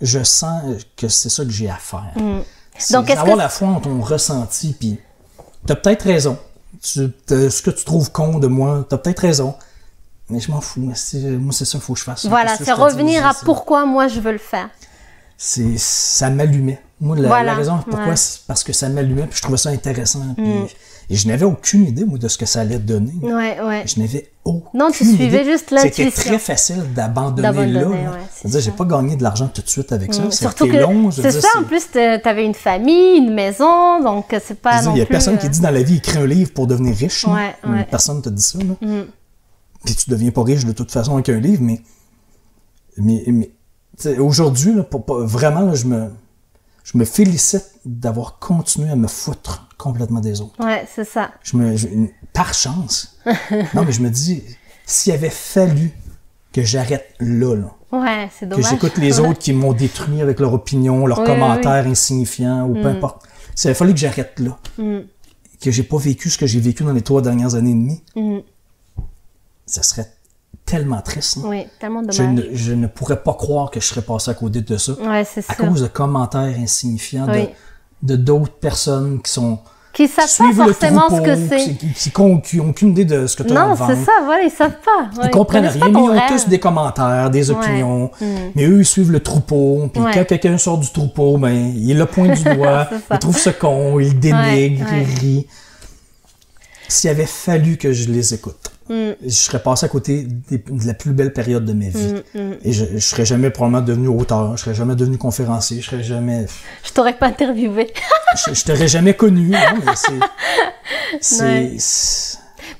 je sens que c'est ça que j'ai à faire. Donc, avoir la foi en ton ressenti, puis t'as peut-être raison. Ce que tu trouves con de moi, t'as peut-être raison. Mais je m'en fous. Moi, c'est ça qu'il faut que je fasse. Voilà, c'est revenir à pourquoi moi je veux le faire. Ça m'allumait. Moi, la raison pourquoi, c'est parce que ça m'allumait, puis je trouvais ça intéressant. Et je n'avais aucune idée, moi, de ce que ça allait donner. Je n'avais aucune Non, tu suivais idée. juste l'intuition. C'était très facile d'abandonner là. C'est-à-dire, j'ai pas gagné de l'argent tout de suite avec ça. Surtout que long. C'est ça, en plus, tu avais une famille, une maison, donc c'est pas non plus... Il y a personne qui dit dans la vie, écris un livre pour devenir riche. Personne ne te dit ça. Puis tu deviens pas riche de toute façon avec un livre, mais aujourd'hui, vraiment, là, je me félicite d'avoir continué à me foutre complètement des autres. Ouais, c'est ça. Par chance. Non, mais je me dis, s'il avait fallu que j'arrête là, ouais, c'est dommage. Que j'écoute les autres qui m'ont détruit avec leur opinion, leurs commentaires insignifiants ou peu importe. S'il avait fallu que j'arrête là, que j'ai pas vécu ce que j'ai vécu dans les 3 dernières années et demie, ça serait tellement triste. Hein. Oui, tellement dommage. Je ne pourrais pas croire que je serais passé à côté de ça. Ouais, c'est à sûr. cause de commentaires insignifiants Oui. de d'autres personnes Qui savent pas suivent le forcément ce troupeau, que c'est. qui n'ont aucune idée de ce que tu as à Non, vendre. c'est ça, voilà, ils savent pas. Ouais, Ils comprennent connaissent rien, pas mais ton ils ont rêve. tous des commentaires, des opinions. Mm. Mais eux, ils suivent le troupeau. Puis Ouais. quand quelqu'un sort du troupeau, ben, il le pointe du doigt, C'est ça. il trouve ce con, il le dénigre, Ouais, il rit. S'il avait fallu que je les écoute, je serais passé à côté de la plus belle période de ma vie. Et je serais jamais probablement devenu auteur, je serais jamais devenu conférencier, je serais jamais... Je t'aurais pas interviewé. je t'aurais jamais connu. Hein, mais Ouais.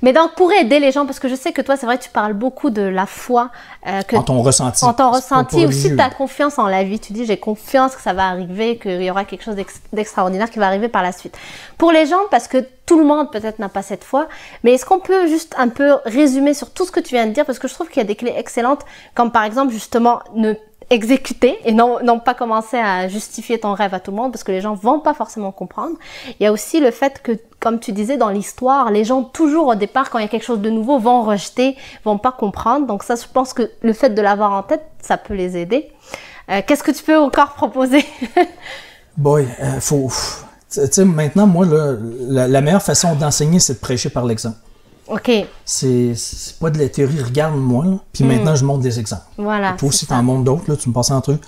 Mais donc, pour aider les gens, parce que je sais que toi, c'est vrai, tu parles beaucoup de la foi. En ton ressenti. En ton C'est pas ressenti, aussi religieux. ta confiance en la vie. Tu dis, j'ai confiance que ça va arriver, qu'il y aura quelque chose d'extraordinaire qui va arriver par la suite. Pour les gens, parce que tout le monde peut-être n'a pas cette foi, mais est-ce qu'on peut juste un peu résumer sur tout ce que tu viens de dire, parce que je trouve qu'il y a des clés excellentes, comme par exemple, justement, ne exécuter et non pas commencer à justifier ton rêve à tout le monde parce que les gens vont pas forcément comprendre. Il y a aussi le fait que, comme tu disais dans l'histoire, les gens toujours au départ quand il y a quelque chose de nouveau vont rejeter, vont pas comprendre. Donc ça, je pense que le fait de l'avoir en tête, ça peut les aider. Qu'est-ce que tu peux encore proposer? Boy, faut... Tu sais, maintenant, moi, là, la meilleure façon d'enseigner, c'est de prêcher par l'exemple. OK. C'est pas de la théorie, regarde-moi, là, puis maintenant, je montre des exemples. Voilà. Toi aussi, t'en montres d'autres, là, tu me passes entre eux.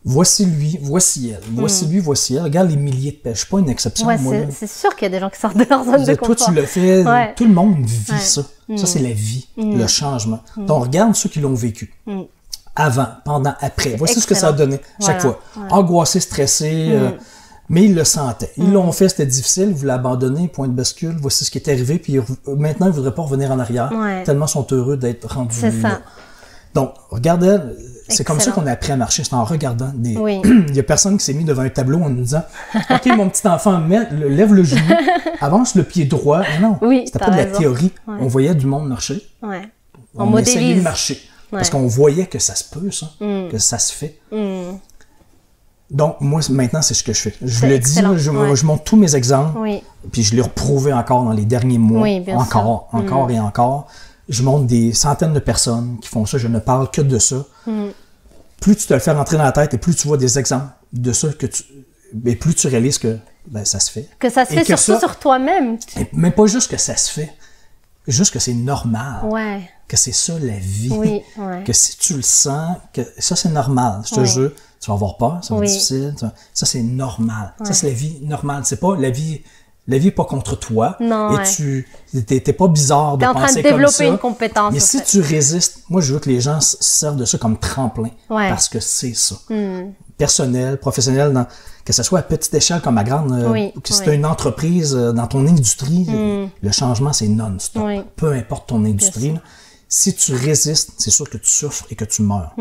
Voici lui, voici elle. Voici lui, voici elle. Regarde les milliers de pêches. Je suis pas une exception, Ouais, moi. là. c'est sûr qu'il y a des gens qui sortent de leur zone de Toi, confort. tu le fais, Ouais. tout le monde vit Ouais. ça. Ça, c'est la vie, le changement. Donc, regarde ceux qui l'ont vécu. Avant, pendant, après. Voici ce que ça a donné chaque Voilà. fois. Angoissé, stressé, mais ils le sentaient. Ils l'ont fait, c'était difficile, ils voulaient abandonner, point de bascule, voici ce qui est arrivé, puis maintenant, ils ne voudraient pas revenir en arrière, Ouais. tellement ils sont heureux d'être rendus C'est ça. là. Donc, regardez, c'est comme ça Excellent. qu'on a appris à marcher, c'est en regardant des... Oui. Il y a personne qui s'est mis devant un tableau en nous disant « OK, mon petit enfant, lève le genou, avance le pied droit. » Non, Oui, c'était t'as pas de la raison. théorie. Ouais. On voyait du monde marcher. Ouais. On essayait de marcher. Parce Ouais. qu'on voyait que ça se peut, ça, que ça se fait. Donc, moi, maintenant, c'est ce que je fais. Je C'est le dis, excellent, là, ouais. je montre tous mes exemples, Oui. puis je l'ai reprouvé encore dans les derniers mois, Oui, bien encore et encore. Je montre des centaines de personnes qui font ça, je ne parle que de ça. Plus tu te le fais rentrer dans la tête et plus tu vois des exemples de ça, et plus tu réalises que ça se fait. Que ça se Et fait que surtout sur toi-même. Mais pas juste que ça se fait, juste que c'est normal, Ouais. que c'est ça la vie. Oui, ouais. Que si tu le sens, que ça c'est normal, je te Oui. jure, tu vas avoir peur, ça va Oui. être difficile, ça c'est normal. Ça c'est la vie normale, c'est pas la vie est pas contre toi. Non, et ouais. tu t'es pas bizarre de T'es en train penser de développer comme ça. une compétence. Mais en si fait. tu résistes, moi je veux que les gens se servent de ça comme tremplin, Ouais. parce que c'est ça. Personnel, professionnel, que ce soit à petite échelle comme à grande, Oui, que si oui. tu as une entreprise dans ton industrie, le changement c'est non-stop. Oui. Peu importe ton industrie. sûr. là. Si tu résistes, c'est sûr que tu souffres et que tu meurs.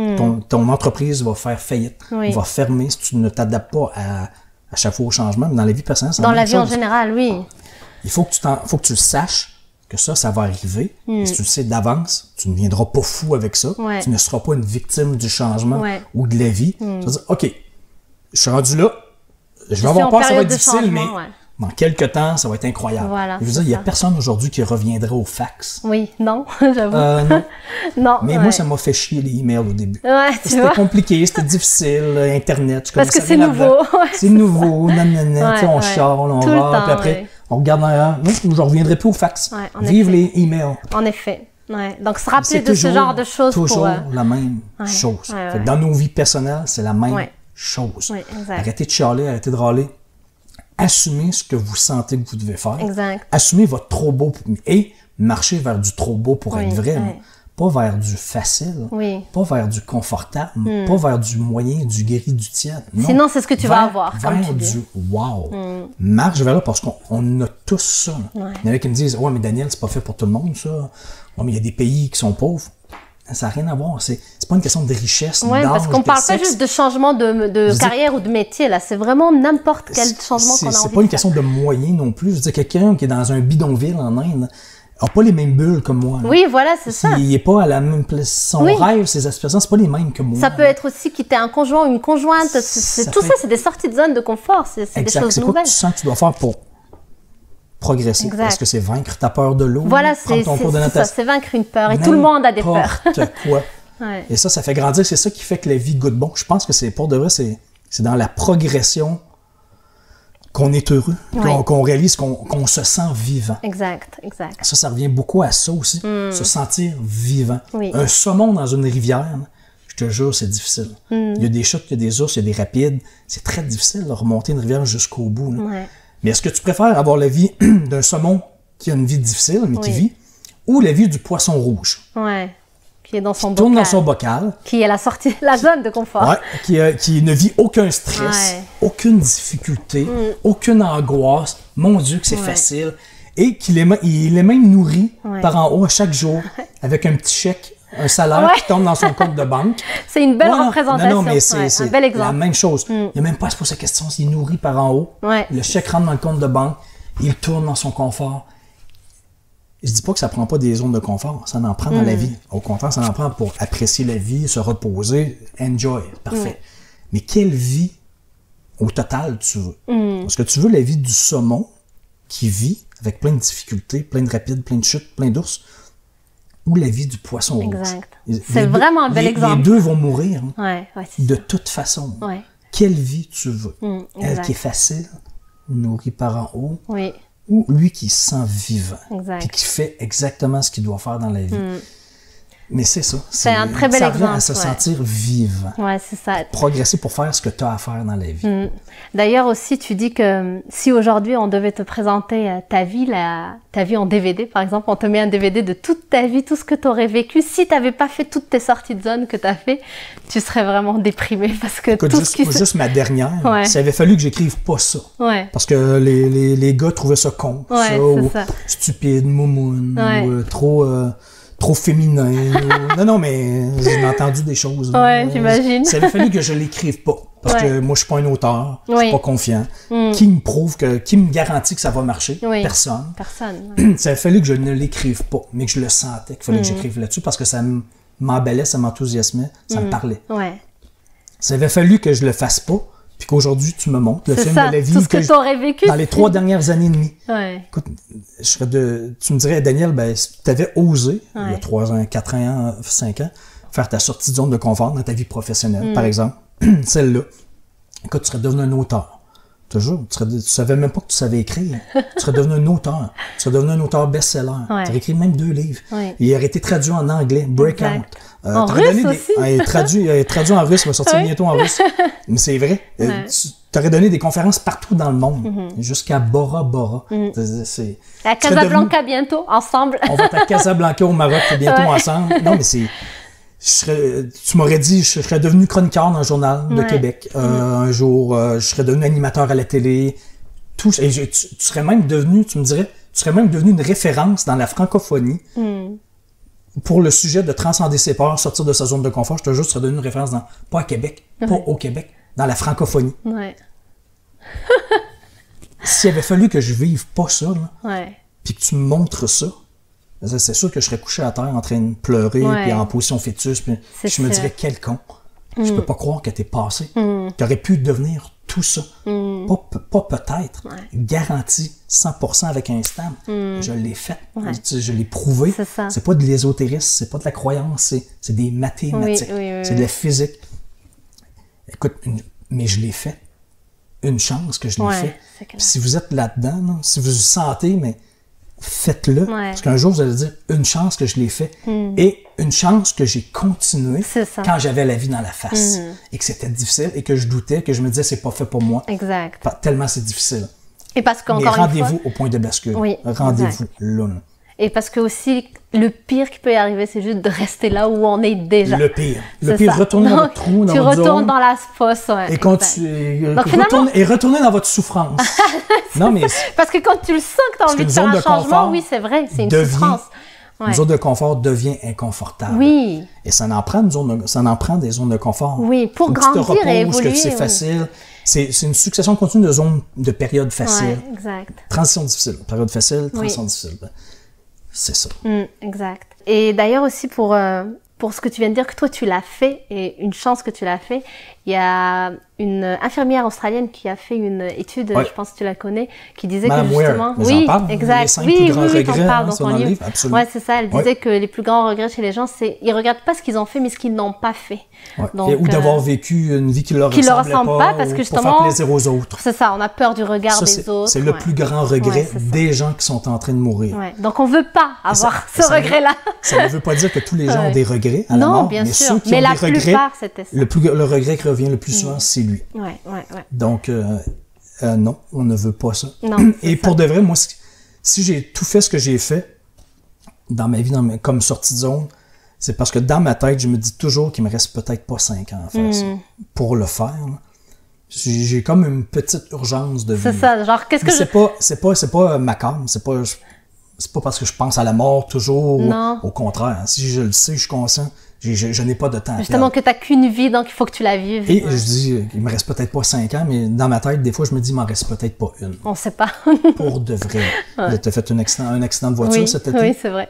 Ton entreprise va faire faillite, Oui. va fermer si tu ne t'adaptes pas à chaque fois au changement. Mais dans la vie personnelle, c'est Dans la la même vie en chose. général, oui. Il faut que tu le saches que ça va arriver. Et si tu le sais d'avance, tu ne viendras pas fou avec ça. Ouais. Tu ne seras pas une victime du changement Ouais. ou de la vie. Tu vas dire, OK, je suis rendu là, je vais suis avoir en peur, ça va période être de difficile, mais changement, ouais. dans quelques temps, ça va être incroyable. Voilà, je veux c'est dire, il n'y a ça. personne aujourd'hui qui reviendrait au fax. Oui, non, j'avoue. Non. Non. Mais ouais. moi, ça m'a fait chier les emails au début. Ouais, tu C'était vois. compliqué, c'était difficile, Internet. Je Parce que connaissais c'est rien nouveau. là-dedans. Ouais, C'est nouveau, nanana, Ouais, tu sais, on ouais. chiale, on Tout le va, temps, puis après, ouais. on regarde derrière. Non, je ne reviendrai plus au fax. Ouais, en Vive effet. les emails. En effet. Ouais. Donc, se rappeler C'est de ce genre de choses toujours pour... la même ouais, chose. ouais, Fait que ouais. dans nos vies personnelles, c'est la même Ouais. chose. Oui, exact. Arrêtez de chialer, arrêtez de râler. Assumez ce que vous sentez que vous devez faire. Exact. Assumez votre trop beau et marchez vers du trop beau pour Oui, être vrai. ouais. là. Pas vers du facile, Oui. pas vers du confortable, pas vers du moyen, du gris, du tiède. Non. Sinon, c'est ce que tu vas Vers- avoir, comme vers tu dis. du wow. Marche vers là parce qu'on a tous ça. là. Ouais. Il y en a qui me disent, ouais, mais Daniel, c'est pas fait pour tout le monde, ça. Ouais, mais il y a des pays qui sont pauvres. Ça n'a rien à voir. C'est pas une question de richesse, Ouais, d'âge, parce qu'on de parle pas sexe. juste de changement de dis- carrière ou de métier, là. C'est vraiment n'importe quel changement qu'on a C'est envie pas une de faire. question de moyens non plus. Je veux dire, quelqu'un qui est dans un bidonville en Inde n'a pas les mêmes bulles que moi. là. Oui, voilà, c'est ça. Il n'est pas à la même place. Son Oui. rêve, ses aspirations, c'est pas les mêmes que moi. Ça peut être aussi quitter un conjoint ou une conjointe. Ça Tout peut ça, être- c'est des sorties de zone de confort. C'est des Exact. choses C'est quoi nouvelles. que tu sens que tu dois faire pour progresser. Exact. Est-ce que c'est vaincre ta peur de l'eau? Voilà, prendre ton cours de ça, natation? c'est vaincre une peur. Et tout le monde a des peurs. N'importe quoi. Ouais. Et ça fait grandir. C'est ça qui fait que la vie goûte bon. Je pense que c'est pour de vrai, c'est dans la progression qu'on est heureux, qu'on réalise qu'on se sent vivant. Exact, exact. Ça revient beaucoup à ça aussi, se sentir vivant. Oui. Un saumon dans une rivière, je te jure, c'est difficile. Il y a des chutes, il y a des ours, il y a des rapides. C'est très difficile de remonter une rivière jusqu'au bout. Ouais. Mais est-ce que tu préfères avoir la vie d'un saumon qui a une vie difficile, mais qui vit, ou la vie du poisson rouge? Ouais. Qui est dans son Tourne bocal. dans son bocal. Qui est la zone de confort. Ouais, qui ne vit aucun stress, aucune difficulté, aucune angoisse. Mon Dieu que c'est facile. Et qu'il il est même nourri par en haut chaque jour avec un petit chèque, un salaire qui tombe dans son compte de banque. C'est une belle représentation. Non, mais c'est un bel exemple. la même chose. Il n'y a même pas à se poser la question s'il est nourri par en haut. Ouais. Le chèque rentre dans le compte de banque, il tourne dans son confort. Je dis pas que ça prend pas des zones de confort, ça en prend dans la vie. Au contraire, ça en prend pour apprécier la vie, se reposer, enjoy, parfait. Mais quelle vie au total tu veux? Est-ce que tu veux la vie du saumon qui vit avec plein de difficultés, plein de rapides, plein de chutes, plein d'ours, ou la vie du poisson rouge? Exact. C'est vraiment un bel exemple. Les deux vont mourir de toute façon. Ouais. Quelle vie tu veux? Elle exact. qui est facile, nourrie par en haut, Oui. ou lui qui se sent vivant, Exact. puis qui fait exactement ce qu'il doit faire dans la vie. Mais c'est ça. C'est un très bel ça revient exemple. à se sentir vivant. Ouais, c'est ça. Progresser pour faire ce que tu as à faire dans la vie. D'ailleurs aussi, tu dis que si aujourd'hui on devait te présenter ta vie en DVD, par exemple, on te met un DVD de toute ta vie, tout ce que tu aurais vécu, si tu n'avais pas fait toutes tes sorties de zone que tu as fait, tu serais vraiment déprimé parce que Écoute, tout ce qui juste ma dernière, Ouais. ça avait fallu que j'écrive pas ça. Ouais. Parce que les gars trouvaient ça con, Ouais, ça, ou ça. stupide, moumoune, Ouais. ou trop féminin. Non, mais j'ai entendu des choses. Ouais, j'imagine. Ça avait fallu que je l'écrive pas. Parce que moi, je suis pas un auteur, je suis pas confiant. Qui me prouve qui me garantit que ça va marcher? Personne. Personne. Ça a fallu que je ne l'écrive pas, mais que je le sentais qu'il fallait que j'écrive là-dessus parce que ça m'emballait, ça m'enthousiasmait, ça me parlait. Ouais. Ça avait fallu que je le fasse pas, puis qu'aujourd'hui, tu me montres le film de la vie tout ce que tu aurais vécu dans les 3 dernières années et demie. Ouais. Écoute, tu me dirais, Daniel, si tu avais osé, il y a 3 ans, 4 ans, 5 ans, faire ta sortie de zone de confort dans ta vie professionnelle, par exemple, celle-là, écoute, tu serais devenu un auteur. Toujours. Tu savais même pas que tu savais écrire. Tu serais devenu un auteur. Tu serais devenu un auteur best-seller. Ouais. Tu aurais écrit même 2 livres. Ouais. Il aurait été traduit en anglais, Breakout. En russe aussi? Il est traduit en russe, il va sortir bientôt en russe. Mais c'est vrai. Tu aurais donné des conférences partout dans le monde, jusqu'à Bora Bora. À Casablanca bientôt, ensemble. On va être à Casablanca au Maroc bientôt ensemble. Non, mais tu m'aurais dit, je serais devenu chroniqueur dans un journal de Québec. Un jour, je serais devenu animateur à la télé. Et tu serais même devenu, tu me dirais, tu serais même devenu une référence dans la francophonie pour le sujet de transcender ses peurs, sortir de sa zone de confort. Je te jure, tu serais devenu une référence pas à Québec, pas au Québec, dans la francophonie. Ouais. S'il avait fallu que je vive pas ça, là, Ouais. puis que tu me montres ça, c'est sûr que je serais couché à terre en train de pleurer, puis en position fœtus, puis je me dirais, quel con. Je peux pas croire que t'es passé. T'aurais pu devenir tout ça. Pas peut-être. Garanti 100% avec un stamp. Je l'ai fait. Je l'ai prouvé. C'est pas de l'ésotérisme, c'est pas de la croyance, c'est des mathématiques. C'est de la physique. Écoute, mais je l'ai fait. Une chance que je l'ai fait. Puis si vous êtes là-dedans, là, si vous le sentez, mais faites-le. Parce qu'un jour, vous allez dire une chance que je l'ai fait et une chance que j'ai continué quand j'avais la vie dans la face et que c'était difficile et que je doutais, que je me disais c'est pas fait pour moi. Exact. Tellement c'est difficile. Et parce qu'encore mais rendez-vous au point de bascule. Rendez-vous là. Et parce que aussi, le pire qui peut y arriver, c'est juste de rester là où on est déjà. Le pire. Retourner dans votre trou, dans tu votre retournes zone, dans la fosse, et retourner dans votre souffrance. Non, mais parce que quand tu le sens que tu as envie de faire un changement, oui, c'est vrai, c'est une souffrance. Une zone de confort devient inconfortable. Oui. Et ça en prend des zones de confort. Oui, pour grandir et évoluer. Que c'est facile. C'est une succession continue de zones, de périodes faciles. Ouais, exact. Transition difficile. Période facile, transition difficile. C'est ça. Exact. Et d'ailleurs aussi pour ce que tu viens de dire, que toi tu l'as fait, et une chance que tu l'as fait, il y a une infirmière australienne qui a fait une étude, Ouais. je pense que tu la connais, qui disait Madame que justement, Weir, mais j'en oui, parle, exact, les 5 oui, plus grands oui, t'en regrets, parles hein, dans c'est ton dans le livre. livre, absolument. Ouais, c'est ça. Elle disait que les plus grands regrets chez les gens, c'est ils regrettent pas ce qu'ils ont fait, mais ce qu'ils n'ont pas fait. Ouais. Donc, Ou d'avoir vécu une vie qui leur ressemble pas, parce que pour justement, faire plaisir aux autres. c'est ça. On a peur du regard Ça, des autres. c'est le ouais. plus grand regret Ouais, c'est ça. des gens qui sont en train de mourir. Ouais. Donc on veut pas avoir Et ce ça regret-là. Ça ne veut pas dire que tous les gens Ouais. ont des regrets à la Non, mort, bien mais sûr. ceux qui Mais ont la des regrets, plupart, c'était ça. le regret qui revient le plus souvent, c'est lui. Ouais. Donc, non, on ne veut pas ça. Non, c'est Et ça. pour de vrai, moi, si j'ai tout fait ce que j'ai fait dans ma vie, comme sortie de zone, c'est parce que dans ma tête, je me dis toujours qu'il me reste peut-être pas 5 ans à faire ça. Pour le faire, là. J'ai comme une petite urgence de vie. C'est ça. Genre, qu'est-ce que Mais c'est pas macabre, c'est pas parce que je pense à la mort toujours. Non. Au contraire, si je le sais, je suis conscient, je n'ai pas de temps à justement perdre. que t'as qu'une vie, donc il faut que tu la vives. Et Ouais. je dis, il me reste peut-être pas 5 ans, mais dans ma tête, des fois, je me dis, il m'en reste peut-être pas une. On sait pas. Pour de vrai. Tu as fait un accident de voiture Oui, cet été. oui, c'est vrai.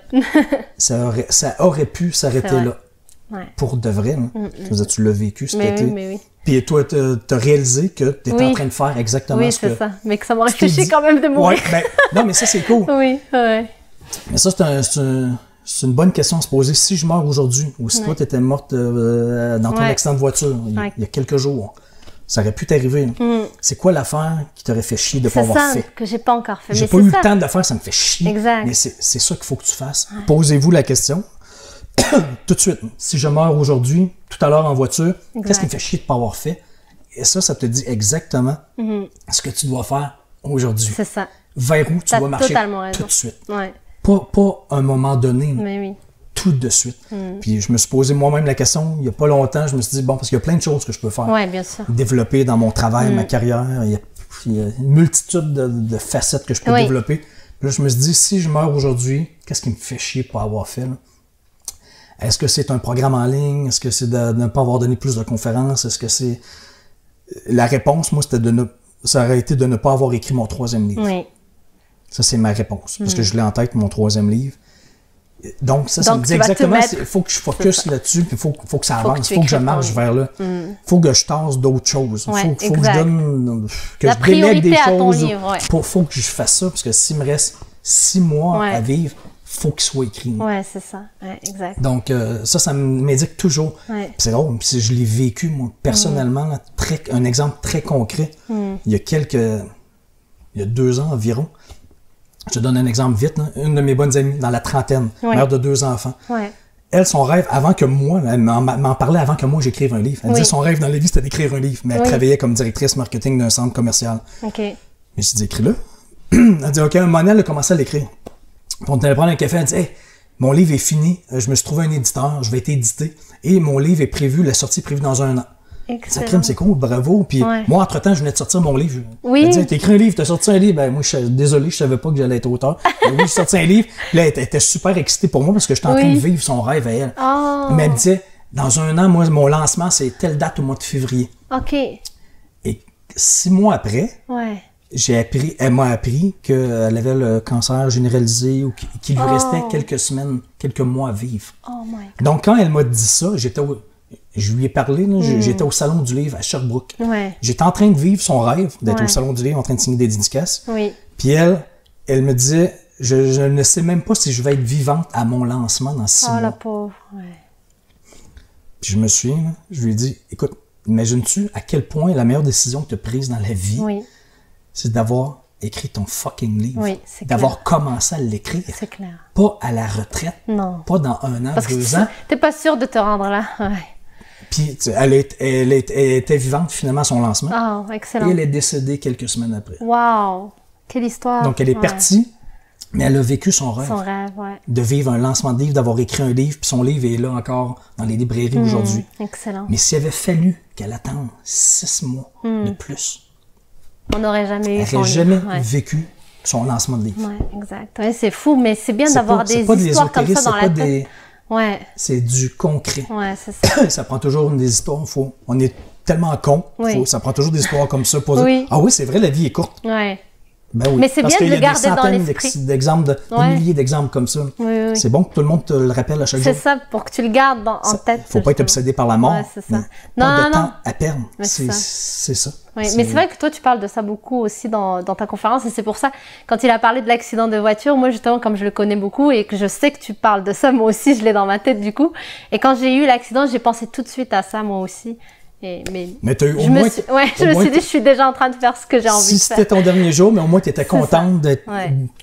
Ça aurait pu C'est s'arrêter vrai. là. Ouais. Pour de vrai. Hein. Je veux dire, tu l'as vécu cet Mais été. oui, mais oui. Puis toi, t'as réalisé que tu étais Oui. en train de faire exactement Oui, ce que... c'est ça. Mais que ça m'a tu t'es réfléchi dit. quand même de mourir. Ouais, non, mais ça, c'est cool. Oui, ouais. Mais ça, c'est une bonne question à se poser. Si je meurs aujourd'hui, ou si toi, tu étais morte dans ton Ouais. accident de voiture Ouais. il y a quelques jours, ça aurait pu t'arriver. C'est quoi l'affaire qui t'aurait fait chier de ne pas C'est avoir ça fait? que j'ai pas encore fait. J'ai Mais pas c'est eu ça. le temps de le faire, ça me fait chier. Exact. Mais c'est ça qu'il faut que tu fasses. Posez-vous la question. Tout de suite, si je meurs aujourd'hui, tout à l'heure en voiture, qu'est-ce qui me fait chier de ne pas avoir fait? Et ça te dit exactement ce que tu dois faire aujourd'hui. C'est ça. Vers où tu T'as dois marcher totalement raison. tout de suite. Ouais. Pas un moment donné, Mais oui. tout de suite. Puis je me suis posé moi-même la question, il n'y a pas longtemps, je me suis dit, bon, parce qu'il y a plein de choses que je peux faire. Ouais, bien sûr. Développer dans mon travail, ma carrière, il y a une multitude de facettes que je peux Oui. développer. Puis là, je me suis dit, si je meurs aujourd'hui, qu'est-ce qui me fait chier pour avoir fait, là? Est-ce que c'est un programme en ligne? Est-ce que c'est de ne pas avoir donné plus de conférences? Est-ce que c'est... La réponse, moi, ça aurait été de ne pas avoir écrit mon 3e livre. Oui. Ça, c'est ma réponse. Parce que je l'ai en tête, mon 3e livre. Donc, ça Donc, me dit tu vas te exactement, mettre- il faut que je focus là-dessus, puis il faut que ça Faut que avance, tu il faut que je écrives ton marche livre. vers là. Il faut que je tasse d'autres choses. Il Ouais, faut que je exact. donne, que La je délègue priorité des à ton choses. livre, ouais. Faut que je fasse ça, parce que s'il me reste 6 mois Ouais. à vivre, faut qu'il soit écrit. Ouais, c'est ça. Ouais, exact. Donc, ça m'indique toujours. Ouais. Puis c'est drôle, puis je l'ai vécu, moi, personnellement, là, un exemple très concret. Il y a 2 ans environ. Je te donne un exemple vite. Là. Une de mes bonnes amies, dans la trentaine, Ouais. mère de 2 enfants. Ouais. Elle, son rêve, avant que moi, elle m'en parlait avant que moi j'écrive un livre. Elle Oui. disait son rêve dans la vie, c'était d'écrire un livre. Mais elle Oui. travaillait comme directrice marketing d'un centre commercial. OK. Mais je dit, écris-le. Elle dit, OK, un moment, elle a commencé à l'écrire. Puis on allait prendre un café, elle dit, hey, mon livre est fini, je me suis trouvé un éditeur, je vais être édité. Et mon livre est prévu, la sortie est prévue dans 1 an. Ça Excellent. crime, c'est cool, bravo. Puis Ouais. moi, entre-temps, je venais de sortir mon livre. Oui. Elle dit, t'as écrit un livre, t'as sorti un livre. Ben, moi, désolé, je savais pas que j'allais être auteur. Mais oui, j'ai sorti un livre. Puis là, elle était super excitée pour moi parce que j'étais en train Oui. de vivre son rêve à elle. Oh. Mais elle me disait, dans 1 an, moi, mon lancement, c'est telle date au mois de février. OK. Et 6 mois après, Ouais. elle m'a appris qu'elle avait le cancer généralisé ou qu'il lui Oh. restait quelques semaines, quelques mois à vivre. Oh my God. Donc, quand elle m'a dit ça, je lui ai parlé, là, j'étais au Salon du Livre à Sherbrooke. Ouais. J'étais en train de vivre son rêve, d'être Ouais. au Salon du Livre, en train de signer des dédicaces. Oui. Puis elle me disait, je ne sais même pas si je vais être vivante à mon lancement dans 6 Oh, mois. la pauvre. Ouais. Puis je me souviens, là, je lui ai dit, écoute, imagines-tu à quel point la meilleure décision que tu as prise dans la vie, Oui. c'est d'avoir écrit ton fucking livre. Oui, c'est d'avoir commencé à l'écrire. C'est clair. Pas à la retraite, Non. pas dans 1 an, Parce que 2 ans. t'es pas sûr de te rendre là. Ouais. Puis elle était vivante finalement à son lancement. Oh, excellent. Et elle est décédée quelques semaines après. Wow. Quelle histoire. Donc elle est Ouais. partie, mais elle a vécu son rêve. Son rêve, ouais. De vivre un lancement de livre, d'avoir écrit un livre, puis son livre est là encore dans les librairies aujourd'hui. Excellent. Mais s'il avait fallu qu'elle attende 6 mois de plus, On n'aurait jamais eu elle son n'aurait livre. jamais Ouais. vécu son lancement de livre. Ouais, exact. Ouais, c'est fou, mais c'est bien C'est d'avoir pas- c'est des pas de histoires comme ça l'ésotérisme, dans c'est la pas tête. Ouais, C'est du concret. ouais, c'est ça. Ça prend toujours des histoires. On est tellement cons. Oui. Ça prend toujours des histoires comme ça pour Oui. dire, ah oui, c'est vrai, la vie est courte. Ouais. Ben oui. Mais c'est Parce bien de qu'il y le a des garder dans centaines l'esprit. d'exemples, des Ouais. milliers d'exemples comme ça. Oui. C'est bon que tout le monde te le rappelle à chaque C'est jour. ça, pour que tu le gardes en tête. Faut pas être justement. obsédé par la mort. Ouais, c'est ça. mais Non, pas de non, temps non. à perdre. Mais C'est c'est ça. Oui, mais c'est vrai que toi, tu parles de ça beaucoup aussi dans ta conférence, et c'est pour ça, quand il a parlé de l'accident de voiture, moi justement, comme je le connais beaucoup et que je sais que tu parles de ça, moi aussi, je l'ai dans ma tête du coup. Et quand j'ai eu l'accident, j'ai pensé tout de suite à ça, moi aussi. Mais t'as eu au je moins... me suis dit, je suis déjà en train de faire ce que j'ai envie Si de faire. c'était ton dernier jour, mais au moins tu étais contente Ouais.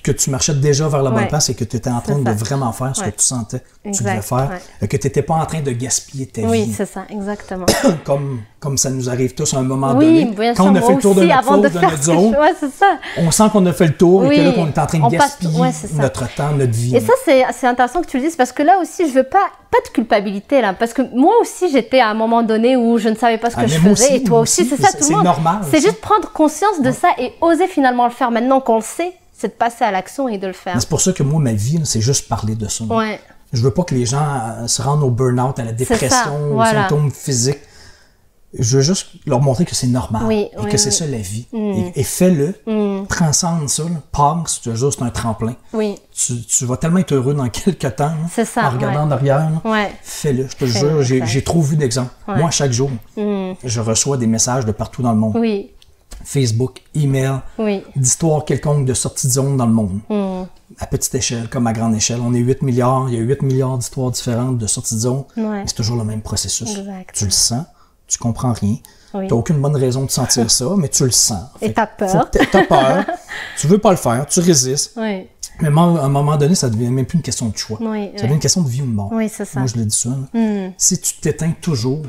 que tu marchais déjà vers la bonne Ouais. place et que tu étais en train C'est de ça. vraiment faire ce Ouais. que tu sentais que tu Exact, devais faire. ouais. Que tu n'étais pas en train de gaspiller ta Oui, vie. c'est ça, exactement. Comme ça nous arrive tous à un moment Oui, donné. bien Quand sûr, on a moi fait le tour de aussi, notre avant de fosse, de faire notre ce que zone, je... Ouais, c'est ça. on sent qu'on a fait le tour Oui, et que là, qu'on est en train de on passe- gaspiller ouais, c'est ça. notre temps, notre vie. Et ça, c'est intéressant que tu le dises parce que là aussi, je veux pas de culpabilité là. Parce que moi aussi, j'étais à un moment donné où je ne savais pas ce que Ah, je mais moi faisais aussi, et toi moi aussi, aussi, c'est ça, tout c'est le monde. normal, C'est ça. juste prendre conscience de ça et oser finalement le faire maintenant qu'on le sait, c'est de passer à l'action et de le faire. Mais c'est pour ça que moi, ma vie, là, c'est juste parler de ça. Ouais. Je veux pas que les gens se rendent au burn-out, à la ça, dépression, aux voilà. symptômes physiques. Je veux juste leur montrer que c'est normal Oui, et oui, que c'est oui. ça la vie. Et fais-le, transcende ça, là, passe, tu as juste un tremplin. Oui, Tu vas tellement être heureux dans quelques temps, là, C'est ça, en regardant ouais. en arrière. Là. ouais. Fais-le, je te Fais-le, jure, exact. j'ai trop vu d'exemples. Ouais. Moi, chaque jour, je reçois des messages de partout dans le monde. Oui, Facebook, email, oui. d'histoires quelconques de sortie de zone dans le monde. À petite échelle, comme à grande échelle. On est 8 milliards, il y a 8 milliards d'histoires différentes de sortie de zone. Ouais. Mais c'est toujours le même processus. Exact. Tu le sens, tu comprends rien. Oui. Tu n'as aucune bonne raison de sentir ça, mais tu le sens. Et Fait t'as que peur. T'as peur. Tu veux pas le faire, tu résistes. Oui, Mais à un moment donné, ça devient même plus une question de choix. Oui, Ça devient une question de vie ou de mort. Oui, c'est ça. Moi, je le dis souvent. là. Si tu t'éteins toujours,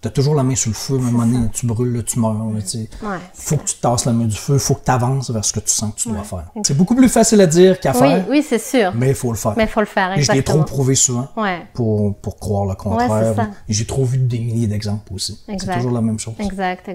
tu as toujours la main sur le feu, à un moment donné, tu brûles, là, tu meurs. Là, tu sais. Ouais, Faut que tu te tasses la main du feu, faut que tu avances vers ce que tu sens que tu dois faire. C'est beaucoup plus facile à dire qu'à oui, faire, oui, c'est sûr. mais il faut le faire. Mais il faut le faire, Et je l'ai trop exactement. prouvé souvent Ouais, pour croire le contraire. ça. Et j'ai trop vu des milliers d'exemples aussi. C'est Exact. toujours la même chose. exact.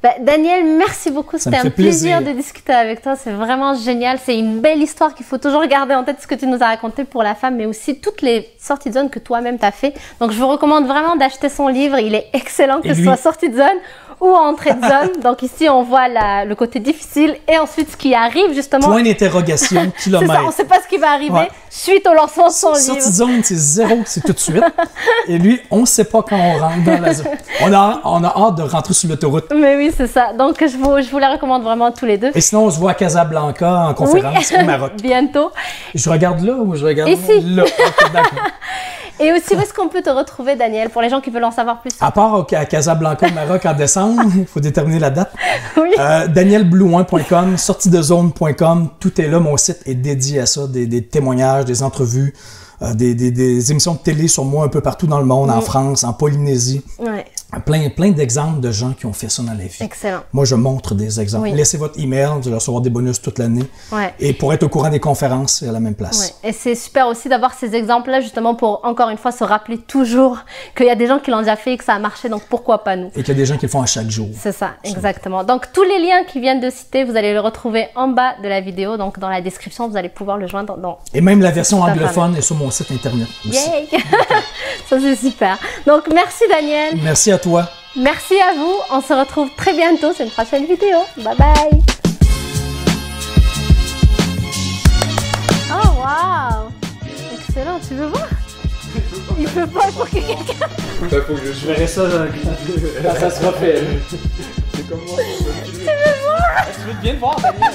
Bah, Daniel, merci beaucoup. Ça me C'était un fait plaisir. plaisir de discuter avec toi. C'est vraiment génial. C'est une belle histoire qu'il faut toujours garder en tête, ce que tu nous as raconté pour la femme, mais aussi toutes les sorties de zone que toi-même t'as fait. Donc, je vous recommande vraiment d'acheter son livre. Il est excellent, que Et ce lui- soit sortie de zone ou entrée de zone. Donc, ici, on voit le côté difficile et ensuite ce qui arrive justement. Point d'interrogation, C'est ça, on kilomètre. ne sait pas ce qui va arriver Ouais. suite au lancement de son Sortie de livre. zone, c'est zéro, c'est tout de suite. Et lui, on ne sait pas quand on rentre dans la zone. On a hâte de rentrer sur l'autoroute. Mais oui, c'est ça. Donc, je vous les recommande vraiment tous les deux. Et sinon, on se voit à Casablanca en conférence au Maroc. Bientôt. Je regarde là ou je regarde Ici. là? Ok, d'accord. Et aussi, où est-ce qu'on peut te retrouver, Daniel, pour les gens qui veulent en savoir plus? À part à Casablanca au Maroc en décembre, il faut déterminer la date. Oui. DanielBlouin.com, sortidezone.com, tout est là. Mon site est dédié à ça, des témoignages, des entrevues, des émissions de télé sur moi un peu partout dans le monde, en France, en Polynésie. Ouais, Plein d'exemples de gens qui ont fait ça dans la vie. excellent. Moi, je montre des exemples. Oui. Laissez votre email, vous allez recevoir des bonus toute l'année. Ouais. Et pour être au courant des conférences, c'est à la même place. Ouais. Et c'est super aussi d'avoir ces exemples-là, justement, pour, encore une fois, se rappeler toujours qu'il y a des gens qui l'ont déjà fait et que ça a marché, donc pourquoi pas nous? Et qu'il y a des gens qui le font à chaque jour. C'est ça, exactement. Donc, tous les liens qui viennent de citer, vous allez le retrouver en bas de la vidéo. Donc, dans la description, vous allez pouvoir le joindre dans... Et même la version tout à fait. anglophone est sur mon site internet aussi. Yay! Ça, c'est super. Donc, merci, Daniel. Merci à toi. Merci à vous. On se retrouve très bientôt sur une prochaine vidéo. Bye bye. Oh wow! Excellent, tu veux voir? Il peut pas pour que quelqu'un... Je verrai ça quand ça sera fait. Tu veux bien le voir, Daniel?